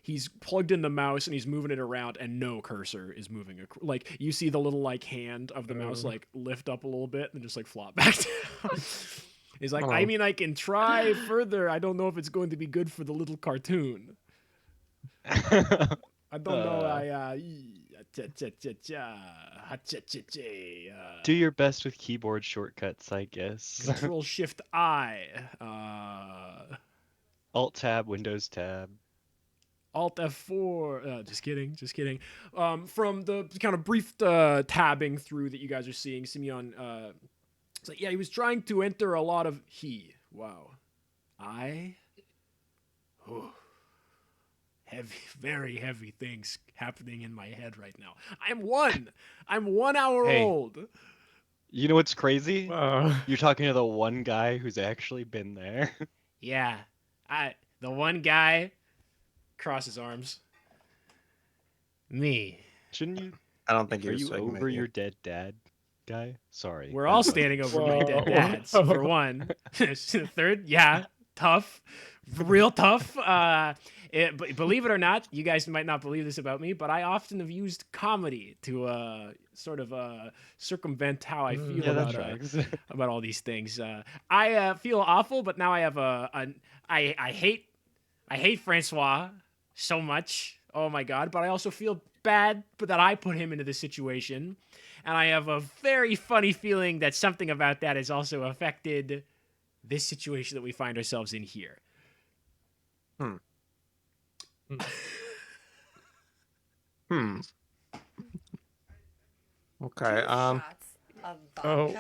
He's plugged in the mouse and he's moving it around, and no cursor is moving. Like you see the little hand of the mouse like lift up a little bit and just like flop back down. He's like, I mean, I can try further. I don't know if it's going to be good for the little cartoon. I don't know. Do your best with keyboard shortcuts, I guess. Control Shift I. Alt Tab, Windows Tab. Alt F4. Just kidding. From the kind of brief tabbing through that you guys are seeing, Simeon. It's like, yeah, he was trying to enter a lot of Wow. Heavy, very heavy things happening in my head right now. I'm 1 hour old. You know what's crazy? You're talking to the one guy who's actually been there. Yeah. The one guy, cross his arms. Me. Shouldn't you? I don't think Are you over your dead dad guy? Sorry. We're all standing over my dead dads, for one. Third, yeah, tough. Real tough. Believe it or not, you guys might not believe this about me, but I often have used comedy to sort of circumvent how I feel about all these things. I feel awful, but now I have I hate Francois so much. Oh my god! But I also feel bad that I put him into this situation, and I have a very funny feeling that something about that has also affected this situation that we find ourselves in here. Okay. Oh,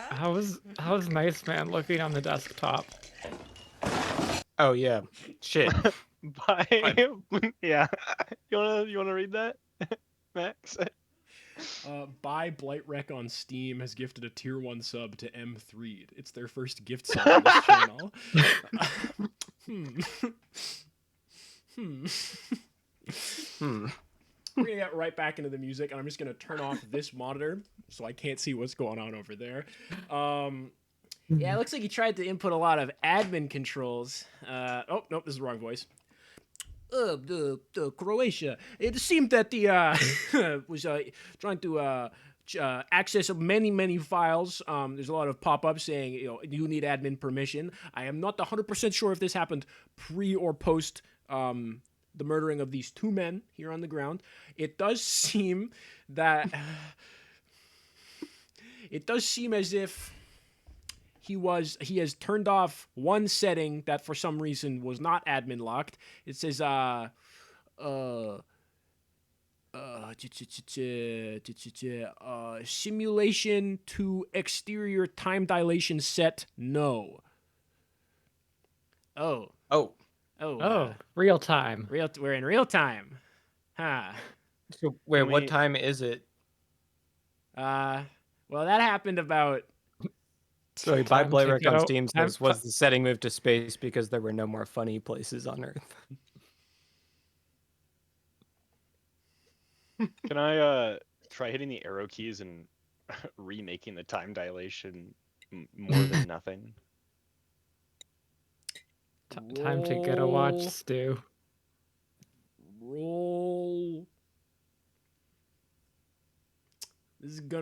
how's Nice Man looking on the desktop? Oh yeah. Shit. Bye. Yeah. You wanna read that, Max? Buy Blight Wreck on Steam has gifted a tier 1 sub to M3. It's their first gift sub on this channel. We're gonna get right back into the music, and I'm just gonna turn off this monitor so I can't see what's going on over there. Yeah, it looks like he tried to input a lot of admin controls. Oh, nope, this is the wrong voice. Croatia. It seemed that the was trying to access many files. There's a lot of pop-ups saying, you need admin permission. I am not 100% sure if this happened pre or post the murdering of these 2 men here on the ground. It does seem that it does seem as if he has turned off one setting that for some reason was not admin locked. It says simulation to exterior time dilation set no. Real time. We're in real time. Huh. So wait, what time is it? Well, that happened about. So by Blight Wreck on Steam says, was the setting moved to space because there were no more funny places on Earth? Can I try hitting the arrow keys and remaking the time dilation more than nothing? Time to get a watch, Stu. Roll.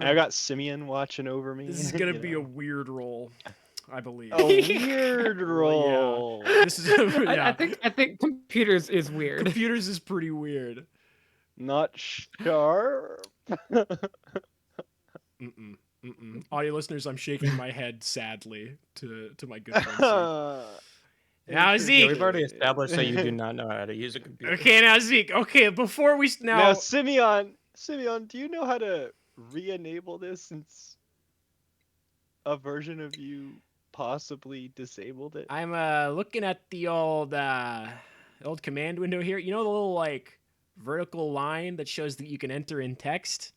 I got Simeon watching over me. This is gonna be a weird role, I believe. A weird role. Yeah. This is I think computers is weird. Computers is pretty weird. Not sharp. Audio listeners, I'm shaking my head sadly to my good friend Zeke. Now Zeke, we've already established that you do not know how to use a computer. Okay, now Zeke. Okay, before we now Simeon, do you know how to re-enable this since a version of you possibly disabled it? I'm looking at the old command window here. You know the little like vertical line that shows that you can enter in text?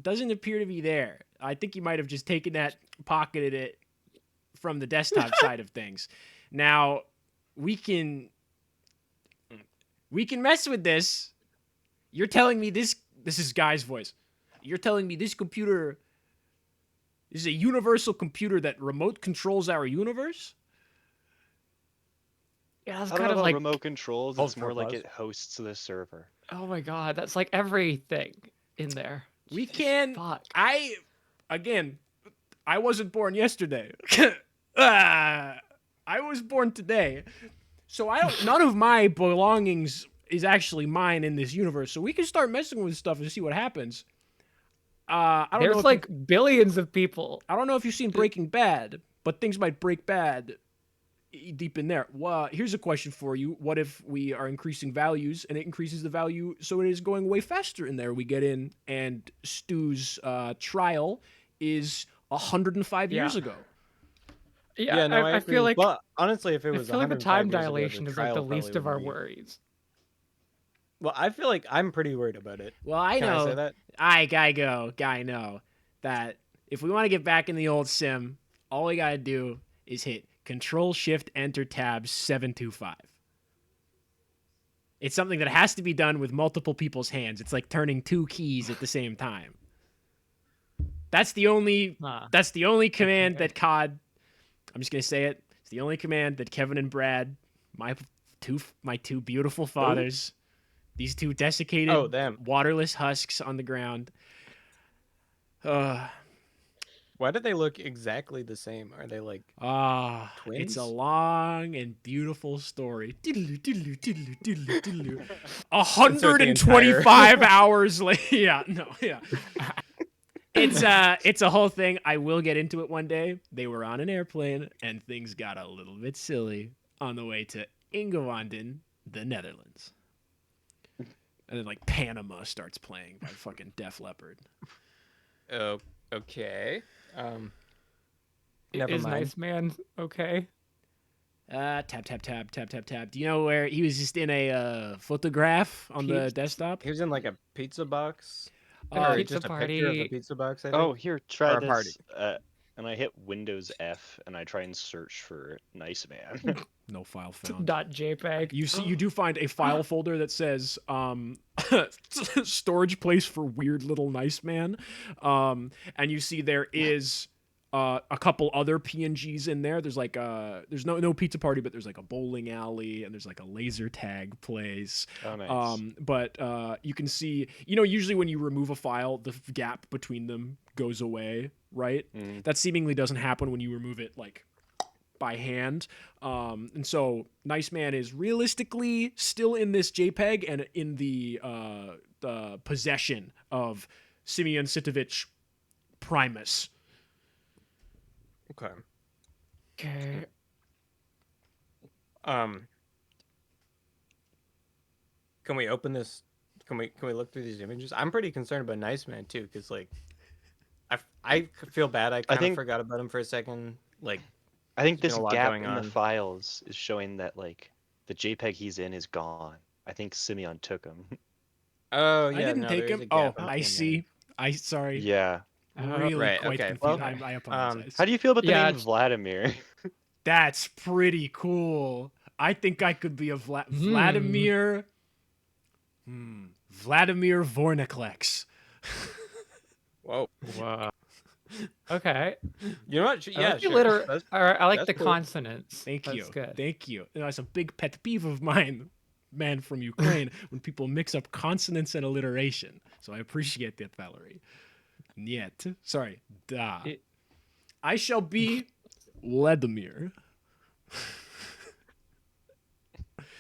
Doesn't appear to be there. I think you might have just taken that, pocketed it from the desktop side of things. Now we can mess with this. You're telling me this is Guy's voice. You're telling me this computer is a universal computer that remote controls our universe? Yeah, that's I don't kind know of like remote controls. It's more like it hosts the server. Oh my god, that's like everything in there. We can. Fuck. I wasn't born yesterday. I was born today, so none of my belongings is actually mine in this universe. So we can start messing with stuff and see what happens. I don't know. There's like billions of people. I don't know if you've seen Breaking Bad, but things might break bad deep in there. Well, here's a question for you. What if we are increasing values and it increases the value so it is going way faster in there? We get in and Stu's trial is 105 years ago. Yeah, no, I feel like. Well, honestly, if it was, I feel like the time dilation is like the least of our worries. Well, I feel like I'm pretty worried about it. Well, I know. Can I say that? Guy know that if we want to get back in the old sim, all we gotta do is hit Control Shift Enter Tab 725. It's something that has to be done with multiple people's hands. It's like turning two keys at the same time. That's the only command that COD. I'm just gonna say it. It's the only command that Keaven and Brad, my two beautiful fathers, these two desiccated, waterless husks on the ground. Why do they look exactly the same? Are they like twins? It's a long and beautiful story. 125 hours later. Yeah. It's a whole thing. I will get into it one day. They were on an airplane and things got a little bit silly on the way to Ingewanden, the Netherlands. And then like Panama starts playing by fucking Def Leppard. Oh, okay. Is Nice Man okay? Tab. Do you know where he was just in a photograph on the desktop? He was in like a pizza box. Or just a picture of a pizza box, I think. Oh, here, try this. Party. And I hit Windows F and I try and search for Nice Man. No file found. .jpg. You do find a file folder that says storage place for weird little Nice Man, and you see there is a couple other PNGs in there. There's like there's no pizza party, but there's like a bowling alley and there's like a laser tag place. Oh, nice. But you can see, usually when you remove a file, the gap between them goes away, right? That seemingly doesn't happen when you remove it like by hand. And so Nice Man is realistically still in this JPEG and in the possession of Simeon Sitovich Primus. Okay. Can we open this? Can we look through these images? I'm pretty concerned about Nice Man too, because like, I feel bad. I kind of forgot about him for a second. Like, I think this gap in the files is showing that like the JPEG he's in is gone. I think Simeon took him. Oh yeah, I didn't take him. Oh, I see. Sorry. Yeah. Really right, quite okay. confused. Well, I apologize. How do you feel about the name Vladimir? That's pretty cool. I think I could be a Vladimir. Vladimir Vorniklex. Whoa. Wow. Okay. You know what? Yeah, I like the cool. consonants. Thank you. That's good. Thank you. It's a big pet peeve of mine. man from Ukraine when people mix up consonants and alliteration. So I appreciate that, Valerie. Niet. Sorry. Da. I shall be Vladimir.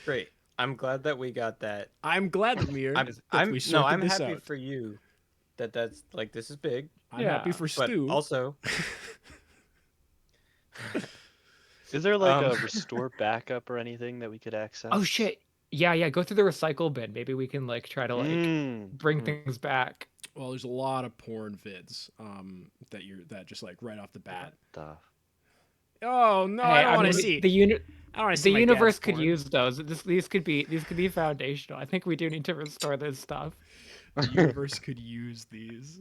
Great. I'm glad that we got that. I'm glad, Mir. I'm happy for you that's like, this is big. I'm happy for Stu. Also, is there like a restore backup or anything that we could access? Oh shit. Yeah, go through the recycle bin. Maybe we can like try to like bring things back. Well, there's a lot of porn vids that just like right off the bat. Oh no, I don't want to see. The universe could use those. These could be foundational. I think we do need to restore this stuff. The universe could use these.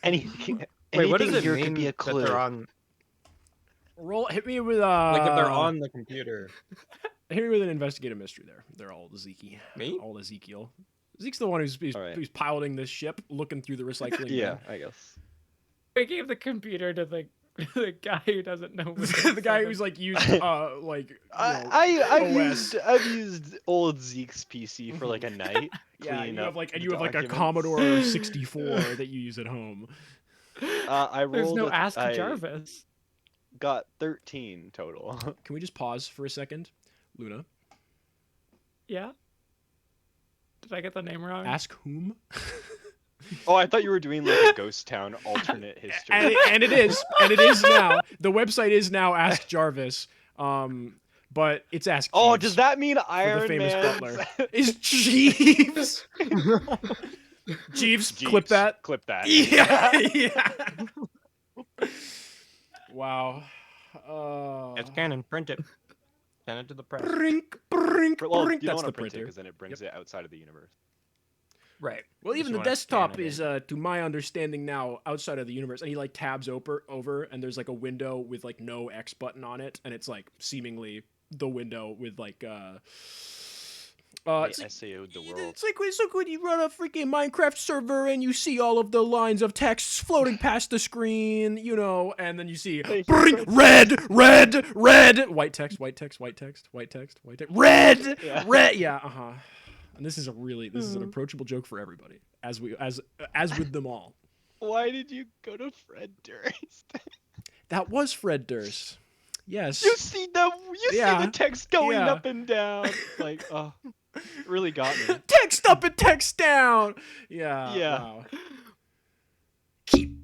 Anything what does it here mean could be a clue. that they're on? Hit me with like if they're on the computer. Hit me with an investigative mystery there. They're all Zeke. Me? All Ezekiel. Zeke's the one who's piloting this ship, looking through the recycling. Yeah, I guess. We gave the computer to the guy who doesn't know. The guy who's like used I've used old Zeke's PC for like a night. Yeah, you have like a Commodore 64 that you use at home. There's no Ask Jarvis. Got 13 total. Can we just pause for a second, Luna? Yeah. Did I get the name wrong? Ask whom? Oh, I thought you were doing like a Ghost Town alternate history. And it is now. The website is now Ask Jarvis. But it's Ask Jeeves. Oh, does that mean Iron the famous Man butler is Jeeves? Jeeves, clip that. Clip that. Yeah. Wow. It's canon. Print it. Send it to the press. Brink. Well, you That's don't the want to print printer. it because then it brings it outside of the universe. Right. Well, even the desktop is, to my understanding now, outside of the universe. And he like tabs over, and there's like a window with like no X button on it, and it's like seemingly the window with like It's SAO'd the world. It's like when you run a freaking Minecraft server and you see all of the lines of text floating past the screen, and then you see red, white text, red, yeah, And this is an approachable joke for everybody, as with them all. Why did you go to Fred Durst? That was Fred Durst. Yes. You see the text going up and down. Like, oh, it really got me. Text up and text down. Yeah. Wow. Keep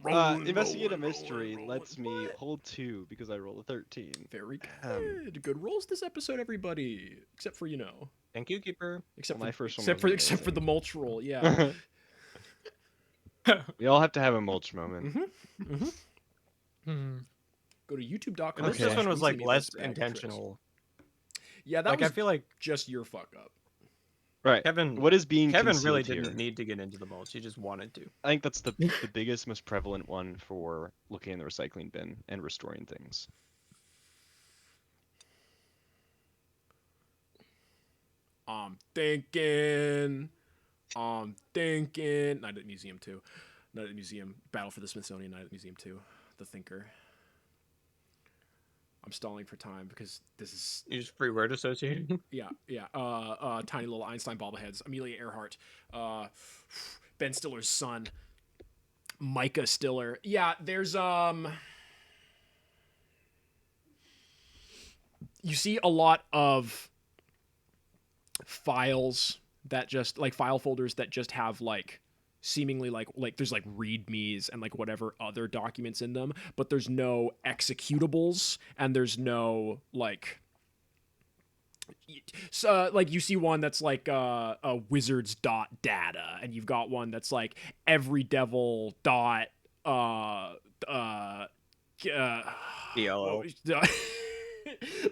rolling. Investigate a mystery lets me hold 2 because I rolled a 13. Very good. Good rolls this episode, everybody. Except for Thank you, Keeper. Except my for, first one except for the mulch roll. Yeah. We all have to have a mulch moment. Go to youtube.com. This one was like less intentional. Yeah, that was I feel like just your fuck up. Right. Keaven really didn't need to get into the mulch. He just wanted to. I think that's the biggest, most prevalent one for looking in the recycling bin and restoring things. I'm thinking. Night at Museum 2. Night at Museum. Battle for the Smithsonian. Night at Museum 2. The Thinker. I'm stalling for time because this is... You just free word associated? Yeah. Tiny little Einstein bobbleheads. Amelia Earhart. Ben Stiller's son. Micah Stiller. Yeah, there's... You see a lot of files that just... Like, file folders that just have, like... seemingly like there's like readmes and like whatever other documents in them, but there's no executables and there's no like like you see one that's like a wizards dot data, and you've got one that's like every devil dot ELO.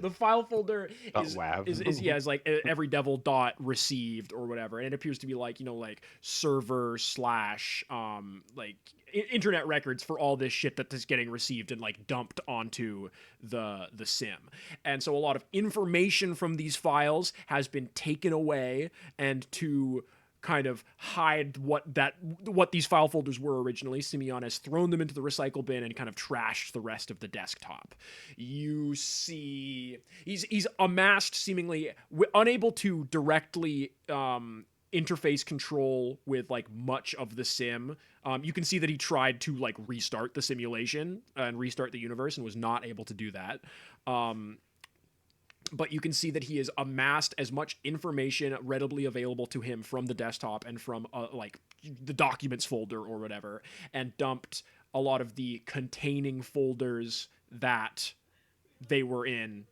The file folder is like every devil dot received or whatever, and it appears to be like like server / like internet records for all this shit that is getting received and like dumped onto the sim. And so a lot of information from these files has been taken away, and to kind of hide what these file folders were originally, Simeon has thrown them into the recycle bin and kind of trashed the rest of the desktop. You see he's amassed, seemingly unable to directly interface control with like much of the sim. You can see that he tried to like restart the simulation and restart the universe and was not able to do that. But you can see that he has amassed as much information readily available to him from the desktop and from like the documents folder or whatever, and dumped a lot of the containing folders that they were in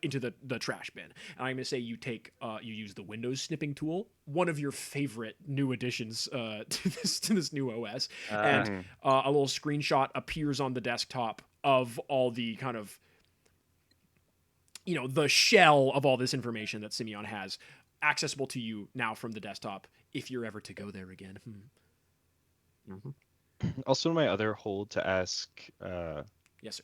into the trash bin. And I'm going to say you use the Windows snipping tool, one of your favorite new additions to this new OS, and a little screenshot appears on the desktop of all the kind of, the shell of all this information that Simeon has accessible to you now from the desktop, if you're ever to go there again. Also, my other hold to ask. Yes, sir.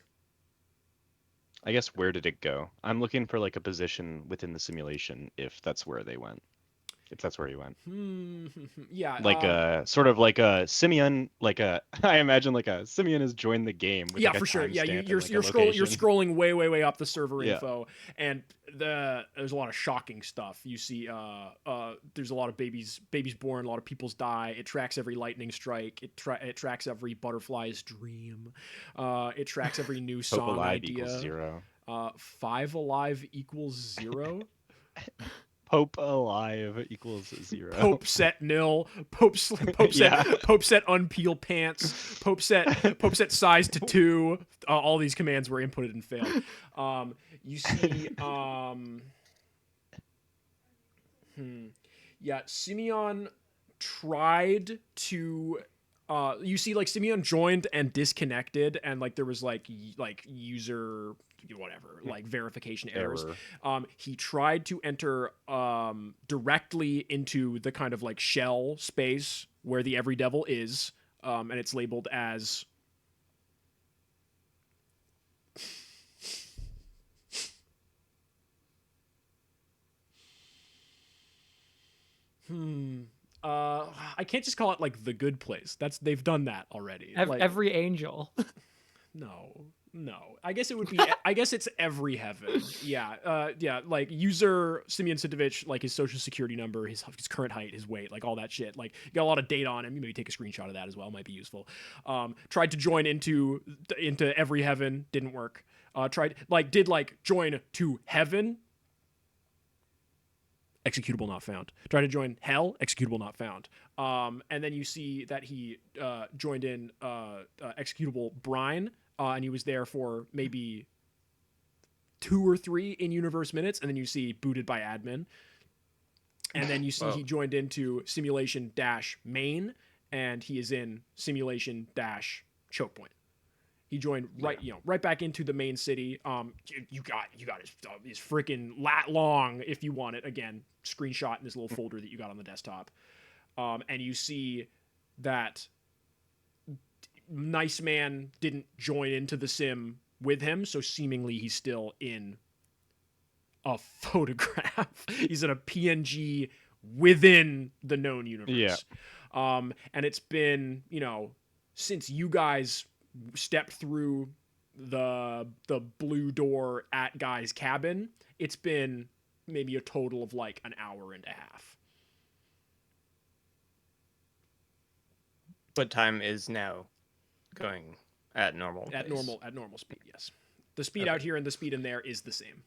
I guess, where did it go? I'm looking for like a position within the simulation, if that's where they went. If that's where he went. Yeah. Like sort of like a Simeon, I imagine like a Simeon has joined the game. With for sure. Yeah, you're scrolling way up the server info, and there's a lot of shocking stuff. You see, there's a lot of babies born, a lot of people's die. It tracks every lightning strike. It tracks every butterfly's dream. It tracks every new song idea. 0. 5 alive equals 0. Pope alive equals 0. Pope set nil. Pope set unpeel pants. Pope set size to 2. All these commands were inputted and failed. You see, yeah, Simeon tried to. You see, like, Simeon joined and disconnected, and like there was like user whatever, like verification errors. He tried to enter directly into the kind of like shell space where the Every Devil is, and it's labeled as I can't just call it like the good place. They've done that already. Every angel. No. I guess it would be. I guess it's every heaven. Yeah. Yeah. Like user Simeon Sidovich, like his social security number, his current height, his weight, like all that shit. Like you got a lot of data on him. You maybe take a screenshot of that as well. Might be useful. Tried to join into every heaven. Didn't work. Did join to heaven. Executable not found. Tried to join hell. Executable not found. And then you see that he joined in executable brine. And he was there for maybe 2 or 3 in-universe minutes, and then you see booted by admin. And then you see he joined into simulation-main, and he is in simulation-choke point. He joined right back into the main city. You got his freaking lat long if you want it. Again, screenshot in this little folder that you got on the desktop. And you see that Nice Man didn't join into the sim with him, so seemingly he's still in a photograph. He's in a PNG within the known universe. Yeah. And it's been, since you guys stepped through the blue door at Guy's cabin, it's been maybe a total of like an hour and a half. But time is now going at normal at pace. normal speed, yes. The speed out here and the speed in there is the same.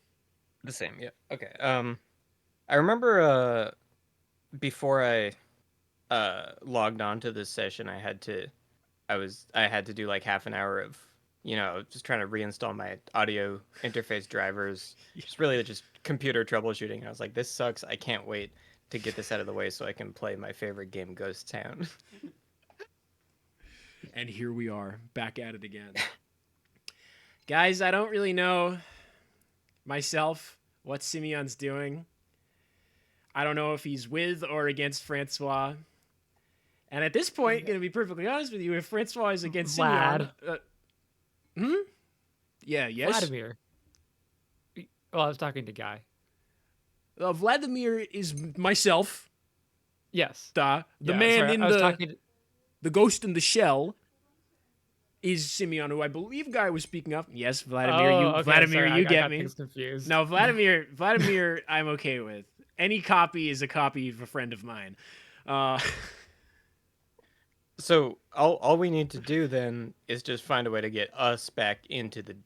The same, yeah. Okay. I remember before I logged on to this session, I had to do like half an hour of just trying to reinstall my audio interface drivers. Just really just computer troubleshooting. I was like, this sucks. I can't wait to get this out of the way so I can play my favorite game, Ghost Town. And here we are, back at it again. Guys, I don't really know myself what Simeon's doing. I don't know if he's with or against Francois. And at this point, going to be perfectly honest with you, if Francois is against Simeon... Yeah, yes? Vladimir. Well, I was talking to Guy. Vladimir is myself. Yes. The Yeah, man sorry, in I was talking. the ghost in the shell is Simeon, who I believe Guy was speaking of. Yes, Vladimir, Oh, okay. Vladimir, Sorry, you I get got me. things confused. No, Vladimir, I'm okay with. Any copy is a copy of a friend of mine. So all we need to do then is just find a way to get us back into the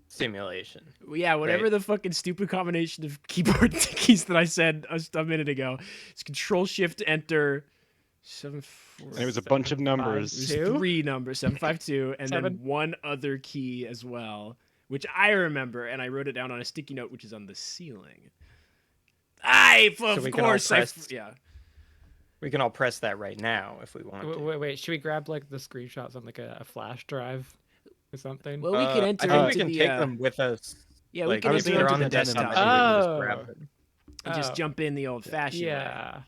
simulation. Yeah, whatever right? the fucking stupid combination of keyboard keys that I said a minute ago. It's Control Shift Enter 7 4. And it was a bunch of numbers. It was 2? 3 numbers, 752, and 7? then one other key as well, which I remember, and I wrote it down on a sticky note, which is on the ceiling. Of course, yeah. We can all press that right now if we want to. Wait. Should we grab like the screenshots on like a flash drive or something? Well, we can enter I think into we can take them with us. Yeah, like, we can if enter they're into on the the desktop. desktop. We can just grab them. And just jump in the old-fashioned way. Yeah.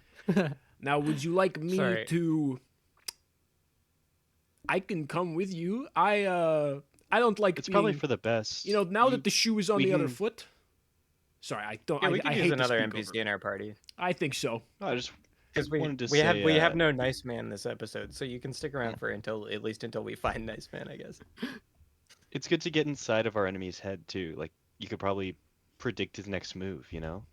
Now, would you like me Sorry. to? I can come with you. I don't like. It's probably for the best. You know, now that the shoe is on the other foot. Sorry, I don't. Yeah, we could I use hate another to speak NPC over. in our party. I think so. I just because we have no nice man this episode, so you can stick around for at least until we find nice man, I guess. It's good to get inside of our enemy's head too. Like you could probably predict his next move. You know.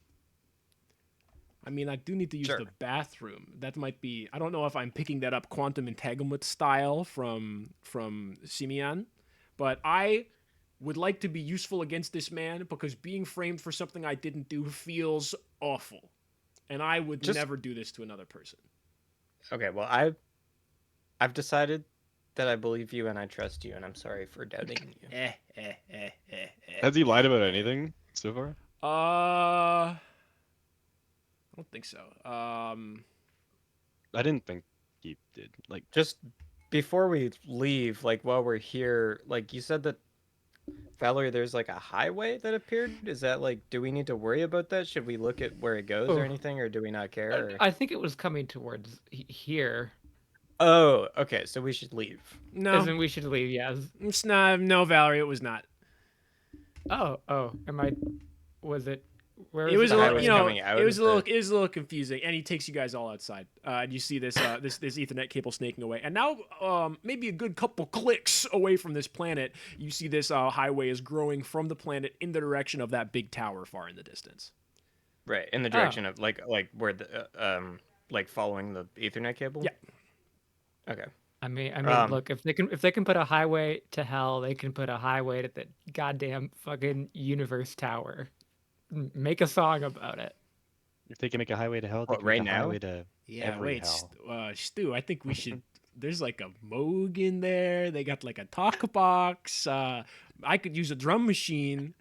I mean, I do need to use the bathroom. That might be. I don't know if I'm picking that up quantum entanglement style from Simeon, but I would like to be useful against this man because being framed for something I didn't do feels awful, and I would never do this to another person. Okay, well, I've decided that I believe you and I trust you, and I'm sorry for doubting you. Has he lied about anything so far? I don't think so. I didn't think he did. Like, just before we leave, like while we're here, like you said that Valerie, there's like a highway that appeared. Is that like, do we need to worry about that? Should we look at where it goes or anything, or do we not care? Or... I think it was coming towards here. Oh, okay. So we should leave. No, Isn't we should leave? Yes. It's not. No, Valerie, it was not. Oh. Was it? Where it was a little, it was a little confusing, and he takes you guys all outside, and you see this this Ethernet cable snaking away, and now maybe a good couple clicks away from this planet, you see this highway is growing from the planet in the direction of that big tower far in the distance. Right, in the direction of like where the like following the Ethernet cable. Yeah. Okay. I mean, look, if they can put a highway to hell, they can put a highway to the goddamn fucking universe tower. Make a song about it. If they can make a highway to hell, they can right make a now? highway to every hell. Stu, I think we should. There's like a Moog in there. They got like a talk box. I could use a drum machine.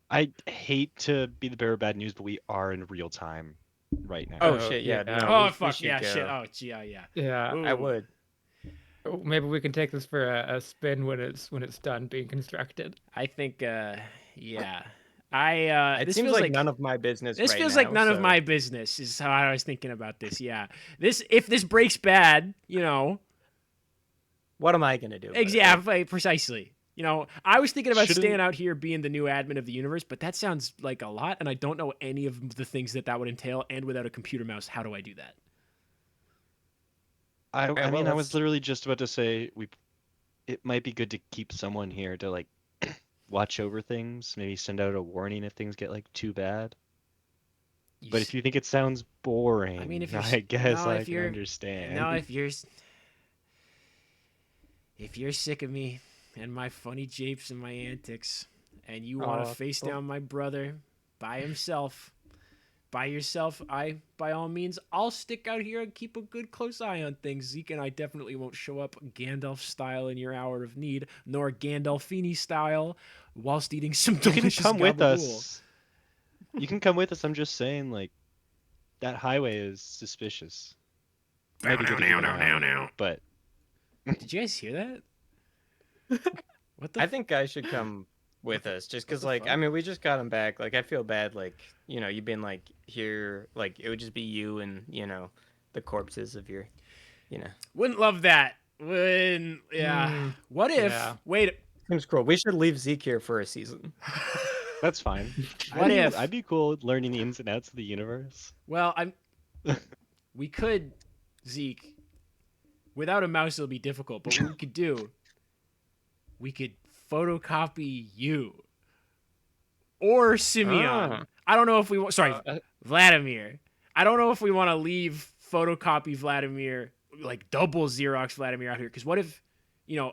I hate to be the bearer of bad news, but we are in real time right now. Oh shit! Yeah. yeah. No, Fuck yeah! Shit! Oh yeah. Yeah. Ooh. I would. Maybe we can take this for a spin when it's done being constructed. I think. Yeah. It this seems feels like none of my business. This right feels now, like none of my business. Is how I was thinking about this. Yeah. If this breaks bad, what am I gonna do? Precisely. I was thinking about staying out here being the new admin of the universe, but that sounds like a lot, and I don't know any of the things that would entail. And without a computer mouse, how do I do that? I mean, I was literally just about to say it might be good to keep someone here to like watch over things, maybe send out a warning if things get like too bad. But if you think it sounds boring, I mean, I guess I can understand. No, if you're sick of me and my funny japes and my antics, and you want to face down my brother by himself, by yourself, by all means, I'll stick out here and keep a good close eye on things. Zeke and I definitely won't show up Gandalf style in your hour of need, nor Gandalfini style whilst eating some delicious gabagool. With us. You can come with us. I'm just saying, like, that highway is suspicious. Now. But did you guys hear that? I think I should come with us just because I mean we just got him back. Like I feel bad, like you've been like here, like it would just be you and the corpses of your wouldn't love that. What if wait, seems cool. We should leave Zeke here for a season. That's fine. I'd be cool learning the ins and outs of the universe. Well, we could, Zeke, without a mouse it'll be difficult, but what we could do, we could photocopy you or Simeon. I don't know if we want, Vladimir. I don't know if we want to leave photocopy Vladimir, like double Xerox Vladimir out here, because what if,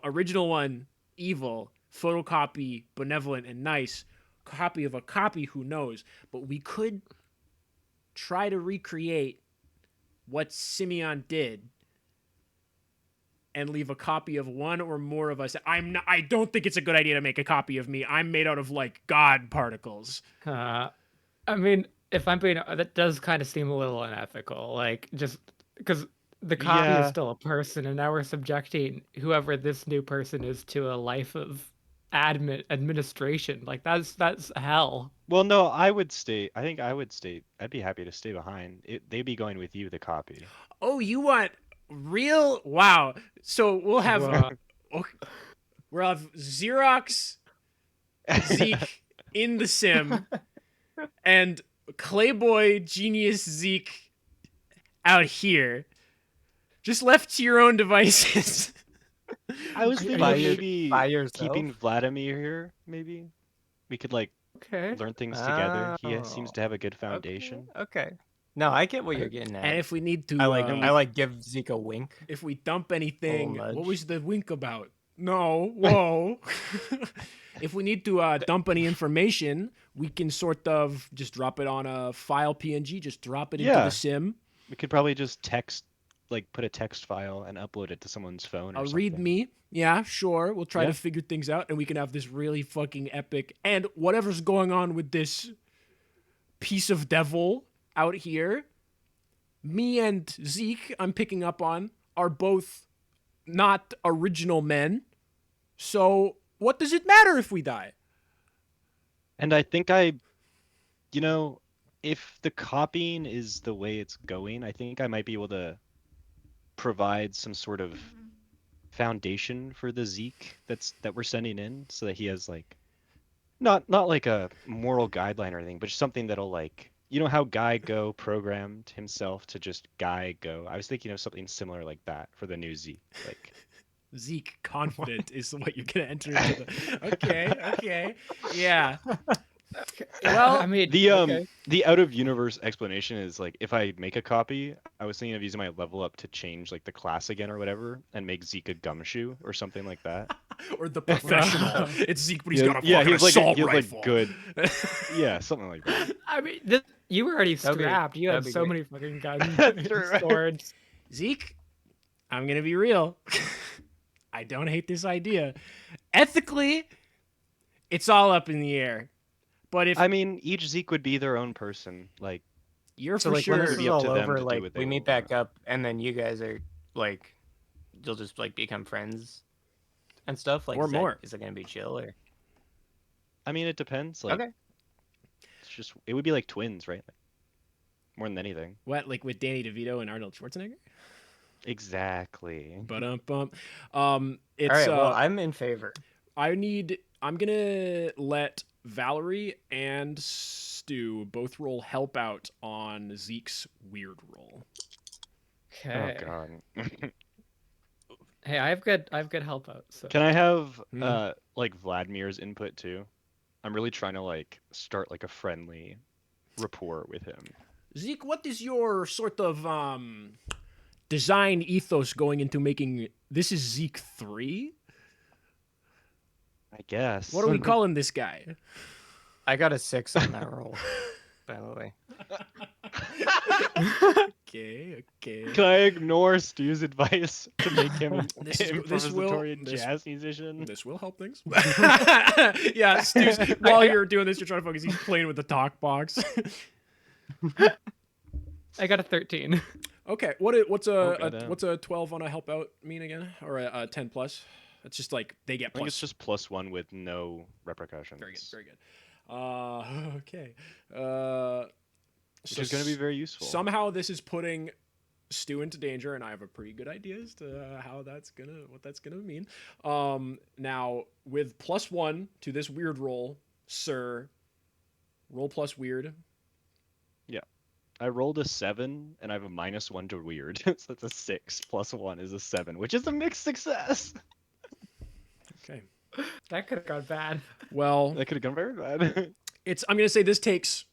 original one, evil, photocopy, benevolent and nice, copy of a copy, who knows? But we could try to recreate what Simeon did and leave a copy of one or more of us. I don't think it's a good idea to make a copy of me. I'm made out of like God particles. I mean, if I'm being, that does kind of seem a little unethical. Like, just because the copy is still a person, and now we're subjecting whoever this new person is to a life of administration. Like, that's hell. Well, no, I would stay. I think I would stay. I'd be happy to stay behind. They'd be going with you, the copy. Oh, you want real? Wow. So we'll have Xerox Zeke in the sim and Clayboy Genius Zeke out here, just left to your own devices. I was thinking maybe keeping Vladimir here. Maybe we could learn things together. He seems to have a good foundation. Okay. No, I get what you're getting at. And if we need to, I give Zeke a wink. If we dump anything, what was the wink about? No, whoa. If we need to dump any information, we can sort of just drop it on a file PNG, just drop it into the sim. We could probably just put a text file and upload it to someone's phone or something. README. Yeah, sure. We'll try to figure things out, and we can have this really fucking epic. And whatever's going on with this piece of devil out here, me and Zeke, I'm picking up on, are both not original men. So what does it matter if we die? And I think if the copying is the way it's going, I think I might be able to provide some sort of foundation for the Zeke that we're sending in, so that he has not like a moral guideline or anything, but just something that'll how Guy Go programmed himself to just Guy Go. I was thinking of something similar like that for the new Zeke. Zeke confident is what you're gonna enter into the. Okay, yeah. Well, I mean, the out of universe explanation is if I make a copy, I was thinking of using my level up to change the class again or whatever, and make Zeke a gumshoe or something like that. Or the professional. It's Zeke, but he's got a fucking assault rifle. Good. Yeah, something like that. I mean, you were already strapped. You had so many fucking guns. Swords. Zeke, I'm gonna be real. I don't hate this idea. Ethically, it's all up in the air. But each Zeke would be their own person. You're so for sure. When this is all over, we meet back up, and then you guys are you'll just become friends and stuff. Or more. Is it gonna be chill or? It depends. Okay. It would be like twins, right? More than anything. What, with Danny DeVito and Arnold Schwarzenegger? Exactly. It's all right. Well, I'm in favor. I'm gonna let Valerie and Stu both roll help out on Zeke's weird roll. Okay. Oh god. Hey, I have good help out. So. Can I have Vladimir's input too? I'm really trying to start a friendly rapport with him. Zeke, what is your sort of design ethos going into making this? Is Zeke 3? I guess. What are we calling this guy? I got a 6 on that roll, by the way. Okay. Can I ignore Stu's advice to make him an improvisatory jazz musician? This will help things. Yeah, Stu's, while you're doing this, you're trying to focus. He's playing with the talk box. I got a 13. Okay, what's a 12 on a help out mean again, or a 10 plus? It's just they get plus. I think it's just +1 with no repercussions. Very good. Okay. Which is going to be very useful. Somehow this is putting Stu into danger, and I have a pretty good idea as to what that's gonna mean. Now with +1 to this weird roll, sir, roll plus weird. Yeah, I rolled a 7, and I have a -1 to weird, so that's a 6 plus 1 is a 7, which is a mixed success. Okay. That could have gone bad. Well, That could have gone very bad. I'm gonna say this takes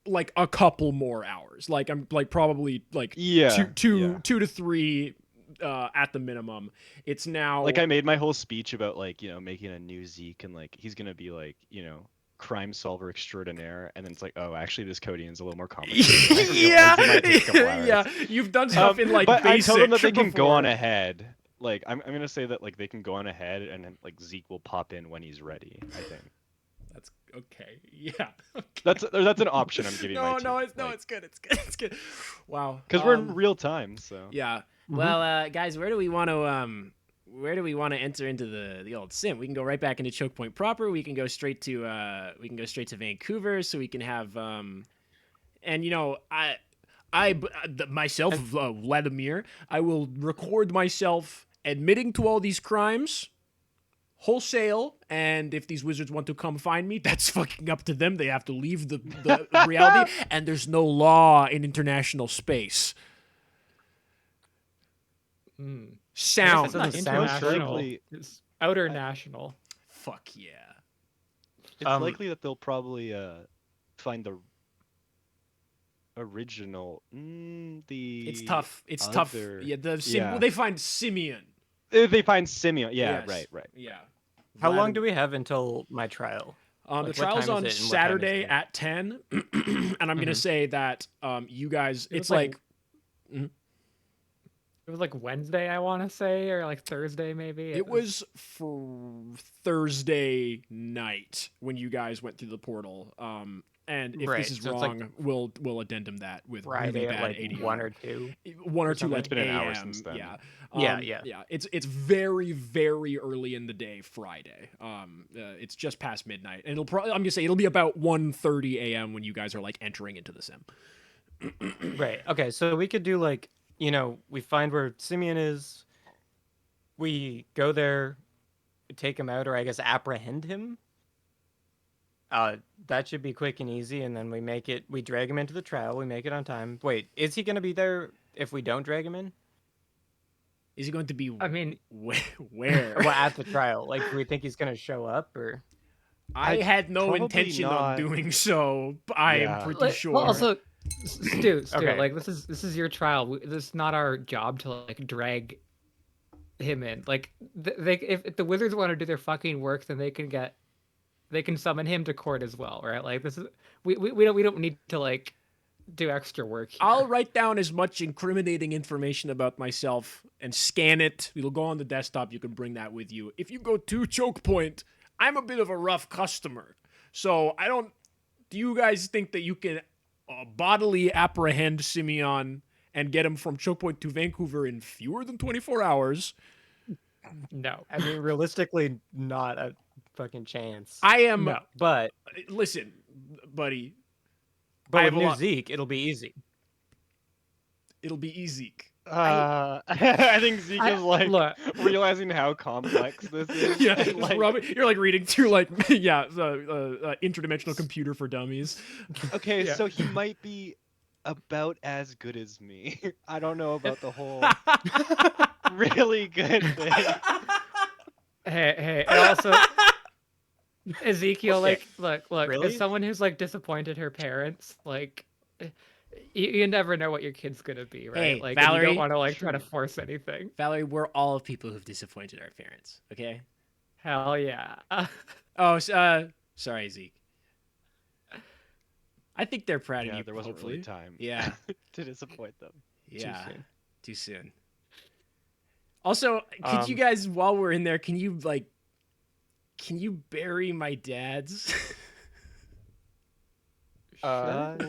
like a couple more hours. Like I'm like probably like Yeah, two to three at the minimum. It's now like I made my whole speech about like, making a new Zeke and like he's gonna be like, crime solver extraordinaire, and then it's like, oh, actually this Codian's a little more complicated. yeah. You've done stuff in like but basic. I told them that they can before. go on ahead. Like I'm gonna say that like they can go on ahead, and then like Zeke will pop in when he's ready. I think. That's okay. Yeah. Okay. That's an option I'm giving. No, my team. It's good. It's good. Wow. Because we're in real time, so. Yeah. Well, guys, where do we want to enter into the old sim? We can go right back into Choke Point proper. We can go straight to Vancouver, so we can have and myself, Vladimir, I will record myself admitting to all these crimes wholesale, and if these wizards want to come find me, that's fucking up to them. They have to leave the reality, and there's no law in international space. Sound. It's not international. It's outer national. Fuck yeah. It's likely that they'll probably find the original. It's tough. It's tough. Yeah, they find Simeon. They find Simeon. Yeah, yes. right. Yeah. How long do we have until my trial? The trial's on Saturday at 10, and I'm gonna say that you guys, it's like it was like Wednesday, I want to say, or like Thursday maybe. It was for Thursday night when you guys went through the portal. And if this is wrong, like we'll addendum that with Friday really bad at like ADR. 1 or 2. 1 or 2 It's been an hour AM. since then. Yeah. It's very, very early in the day Friday. It's just past midnight, and I'm gonna say it'll be about 1:30 a.m. when you guys are like entering into the sim. Right. Okay. So we could do like, we find where Simeon is. We go there, take him out, or I guess apprehend him. That should be quick and easy, and then we drag him into the trial, we make it on time. Wait, is he going to be there if we don't drag him in? Is he going to be, I mean, where? Well, at the trial. Like, do we think he's going to show up, or? I had no intention on doing so, but I am pretty sure. Well, also, Stu, okay. Like, this is your trial. This is not our job to, like, drag him in. Like, if the wizards want to do their fucking work, then they can summon him to court as well, right? Like this is we don't need to like do extra work here. I'll write down as much incriminating information about myself and scan it. It'll go on the desktop. You can bring that with you. If you go to Choke Point, I'm a bit of a rough customer, so do you guys think that you can bodily apprehend Simeon and get him from Choke Point to Vancouver in fewer than 24 hours? No. I mean, realistically, not a fucking chance. I am, no, but listen, buddy. But with new Zeke, it'll be easy. It'll be easy. I think Zeke is like realizing how complex this is. Yeah, you're like reading through like interdimensional computer for dummies. Okay, so he might be about as good as me. I don't know about the whole really good thing. Hey, and also Ezekiel, okay. Look, really? as someone who's like disappointed her parents, like you never know what your kid's gonna be, right? Hey, like Valerie, you don't want to like try to force anything. Valerie, we're all people who've disappointed our parents, okay? Hell yeah. Sorry, Zeke. I think they're proud of you. There wasn't really time. Yeah, to disappoint them. Yeah, too soon. Also, could you guys, while we're in there, can you bury my dad's? Yeah.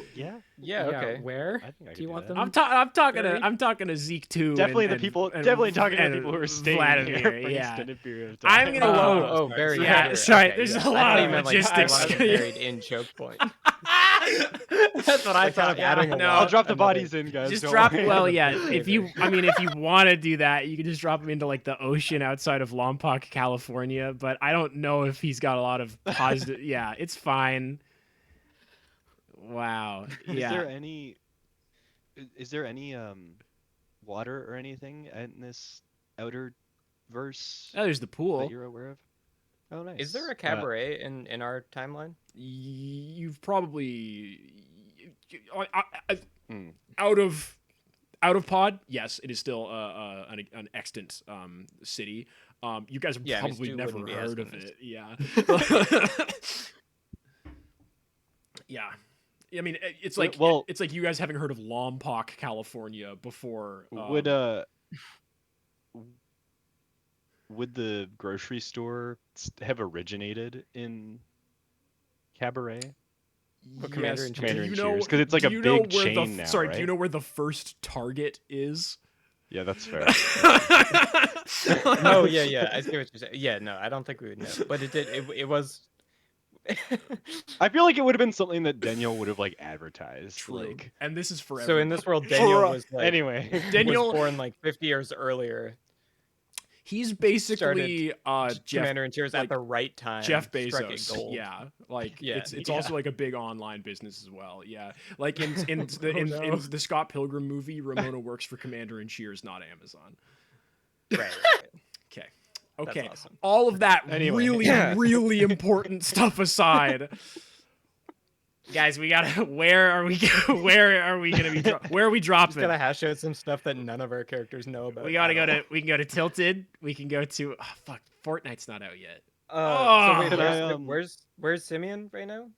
Okay. Where I think I do you want that. them? I'm talking to Zeke too. Definitely definitely talking to the people who are staying Vladimir, here for an yeah. extended period of time. I'm gonna very yeah. Sorry, there's a lot of logistics. Like, buried in Choke Point. That's what I thought. No, I'll drop the bodies in, guys. Just don't drop. worry. Well, yeah. If you want to do that, you can just drop him into like the ocean outside of Lompoc, California. But I don't know if he's got a lot of positive. Yeah, it's fine. Wow. Yeah. Is there any water or anything in this outer verse Oh, there's the that pool. you're aware of? Oh, nice. Is there a cabaret in our timeline? You've probably Hmm. out of pod. Yes, it is still an extant city. You guys have Yeah, I mean, probably Stu never wouldn't be heard of asking this. it. Yeah. Yeah. I mean, it's like it's like you guys having heard of Lompoc, California before. Would the grocery store have originated in Cabaret? Well, Commander Yes. in Commander in Do you Cheers, know? because it's like Do a you know big where chain the now, sorry? right? Do you know where the first Target is? Yeah, that's fair. No, yeah, I see what you're saying. Yeah, no, I don't think we would know, but it was. I feel like it would have been something that Daniel would have like advertised. True. Like, And this is for So in this world, Daniel was like anyway, was born like 50 years earlier. He's basically Jeff, Commander in Cheers like, at the right time. Jeff struck it Bezos. gold. Yeah, like Yeah, it's also like a big online business as well. Yeah, like in in no. the Scott Pilgrim movie, Ramona works for Commander in Cheers, not Amazon. Right. Okay. Okay. That's awesome. All of that Anyway. really important stuff aside. Guys, we gotta. Where are we gonna be? Where are we dropping? Just gotta hash out some stuff that none of our characters know about. We gotta go to. We can go to Tilted. We can go to. Oh, fuck, Fortnite's not out yet. So wait, Can where's Simeon right now?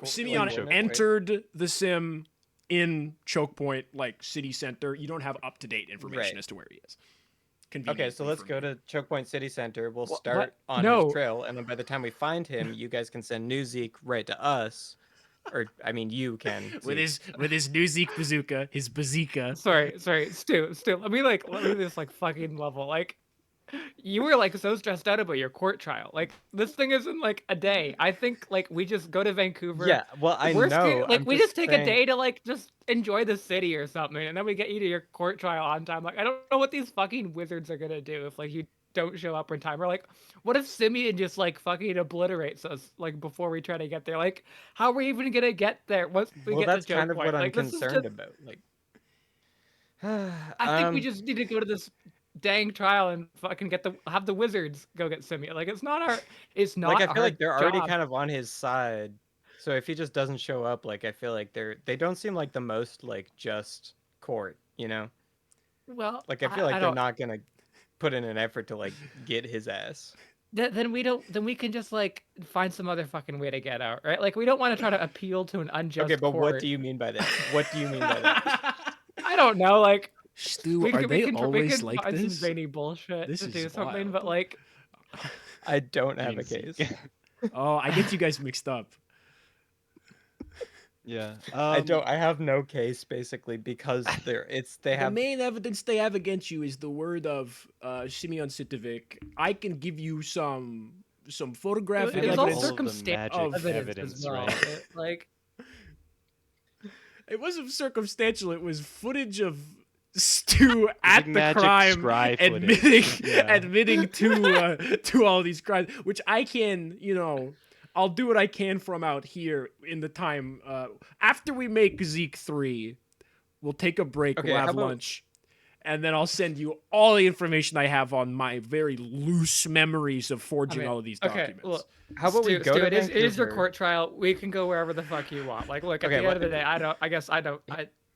Simeon entered the sim in Choke Point, like city center. You don't have up to date information as to where he is. Okay, so let's go to Choke Point City Center. We'll start what? on No. his trail, and then by the time we find him, you guys can send new Zeke right to us. Or I mean, you can with his new Zeke bazooka, his bazooka. Sorry, Stu. Let me this like fucking level. Like, you were like so stressed out about your court trial. Like, this thing is in like a day. I think like we just go to Vancouver. Yeah, well, I know. Like, we just take saying... a day to like just enjoy the city or something, and then we get you to your court trial on time. Like, I don't know what these fucking wizards are gonna do if like you don't show up in time. Or like, what if Simeon just like fucking obliterates us like before we try to get there? Like, how are we even gonna get there once we get that's to Choke kind of Point? what I'm like, concerned about. Like, I think we just need to go to this dang trial and fucking have the wizards go get Simeon. Like, it's not like I feel like they're already kind of on his side. So if he just doesn't show up, like I feel like they don't seem like the most like just court, you know? Well, like I feel like they're not gonna put in an effort to like get his ass. Then we can just like find some other fucking way to get out, right? Like, we don't want to try to appeal to an unjust Okay, but court. what do you mean by that? What do you mean by that? I don't know, like, Stu, we are can, they we can, always we can like find this? some zany bullshit This to is do something, wild. but like, I don't have a case. Oh, I get you guys mixed up. Yeah. I don't. I have no case basically because they have. The main evidence they have against you is the word of Simeon Sitovic. I can give you some photographic it's all evidence. circumstantial evidence, as well. right? Like, It wasn't circumstantial. It was footage of Stu at the magic crime, scry admitting to all these crimes, which I can, I'll do what I can from out here in the time after we make Zeke 3. We'll take a break. Okay, we'll have lunch, and then I'll send you all the information I have on my very loose memories of forging all of these documents. Well, how about we go to it is your Vancouver? court trial. We can go wherever the fuck you want. Like, look, at the end of the day, I don't.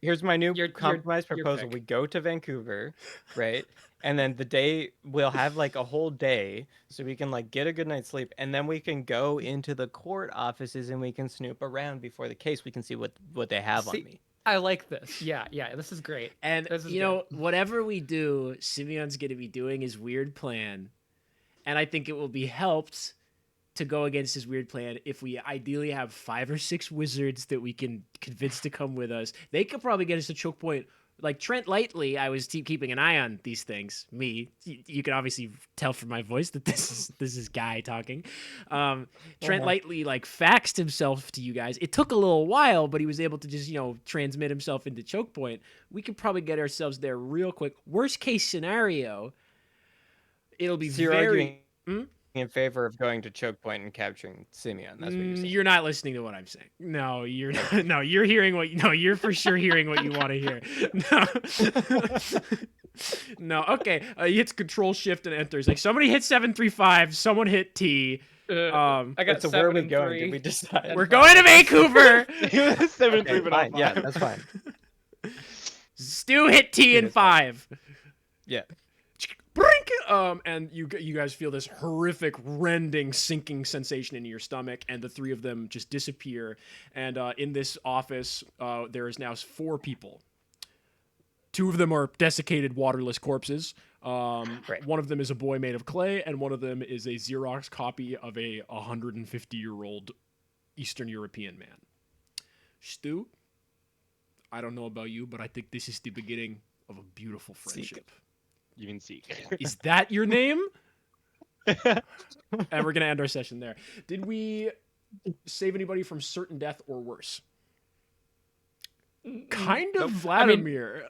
Here's my new Your compromise proposal. pick. We go to Vancouver, right? And then the day we'll have like a whole day so we can like get a good night's sleep, and then we can go into the court offices and we can snoop around before the case. We can see what they have on me. I like this. Yeah, this is great. And this is whatever we do, Simeon's going to be doing his weird plan, and I think it will be helped to go against his weird plan if we ideally have 5 or 6 wizards that we can convince to come with us. They could probably get us to Choke Point. Like Trent Lightly, I was keeping an eye on these things. You can obviously tell from my voice that this is Guy talking. Trent Lightly like faxed himself to you guys. It took a little while, but he was able to just transmit himself into Choke Point. We could probably get ourselves there real quick. Worst case scenario, it'll be So you're very. arguing in favor of going to choke point and capturing Simeon. That's what you're saying. You're not listening to what I'm saying. No, you're not, no, you're hearing what. No, you're for sure hearing what you want to hear. No. No, okay. He hits Control Shift and enters. Like somebody hit 735. Someone hit T. I got so 7 where are we and going? 3. Did we decide? We're going to Vancouver. 7-3, but fine. not Yeah, 5. that's fine. Stu hit T in 5. Yeah. Brink! And you guys feel this horrific, rending, sinking sensation in your stomach, and the three of them just disappear. And in this office, there is now 4 people. 2 of them are desiccated, waterless corpses. Right. One of them is a boy made of clay, and one of them is a Xerox copy of a 150-year-old Eastern European man. Stu, I don't know about you, but I think this is the beginning of a beautiful friendship. You mean Seek. Is that your name? And we're going to end our session there. Did we save anybody from certain death or worse? Kind of Vladimir.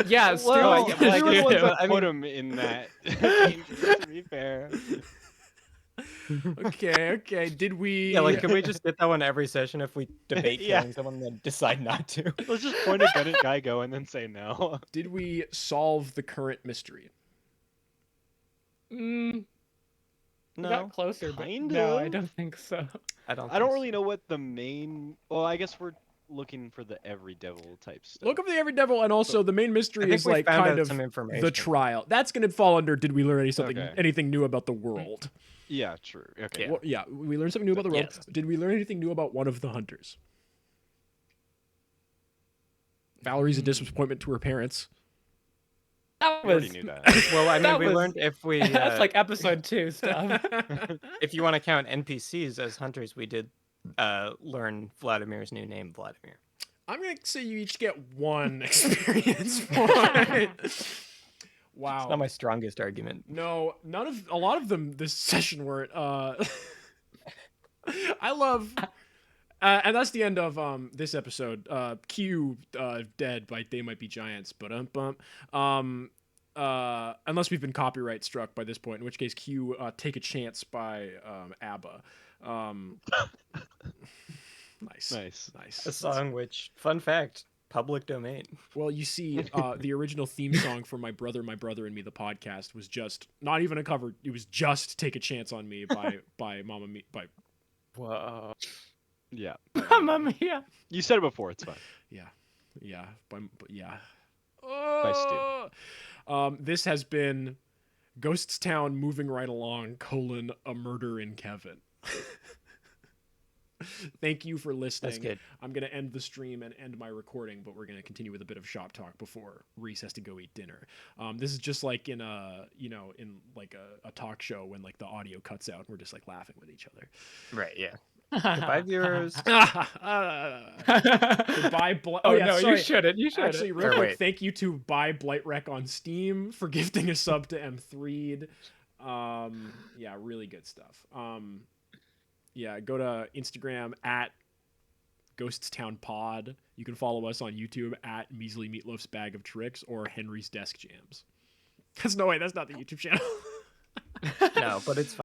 Yeah, Stu, Well, like, we were the ones that I put mean- him in that danger, to be fair. Okay. Did we... Yeah, like, can we just get that one every session if we debate Yeah. killing someone and then decide not to? Let's just point a gun at Geigo and then say no. Did we solve the current mystery? We No, got closer, but Kinda. no, I don't think so. I don't. I don't really know what the main. Well, I guess we're looking for the every devil type stuff. Look up the Every Devil, and also the main I mystery think is we like found kind out of some information. the trial. That's going to fall under did we learn Okay. anything new about the world? Yeah, true. Okay. Yeah. Well, yeah, we learned something new about the world. Yes. Did we learn anything new about one of the hunters? Valerie's a disappointment to her parents. That We already was knew that. Well, I mean, That we was- learned if we that's like episode 2 stuff. if you want to count NPCs as hunters, we did learn Vladimir's new name, Vladimir. I'm going to say you each get 1 experience point. Wow. It's not my strongest argument. No, a lot of them this session weren't. I love, and that's the end of this episode. Q dead by They Might Be Giants, but unless we've been copyright struck by this point, in which case Q Take a Chance by ABBA. Nice. A song which, fun fact, public domain. Well, you see, the original theme song for My Brother and Me, the podcast, was just not even a cover. It was just "Take a Chance on Me" by Mamma Mia. Whoa. Yeah. Mamma mia. You said it before. It's fine. Yeah. Stu. This has been Ghosts Town moving right along, a murder in Keaven. Thank you for listening. That's good. I'm going to end the stream and end my recording, but we're going to continue with a bit of shop talk before Reese has to go eat dinner. This is just like in a talk show when like the audio cuts out and we're just like laughing with each other. Right, yeah. Goodbye, viewers. Goodbye. Oh, yeah, no, sorry. you shouldn't. You shouldn't. Actually, real Or quick, wait. thank you to Buy Blightrek on Steam for gifting a sub to M3'd. Yeah, really good stuff. Yeah, go to Instagram at Ghosts Town Pod. You can follow us on YouTube at Measly Meatloaf's Bag of Tricks or Henry's Desk Jams. That's not the YouTube channel. No, but it's fine.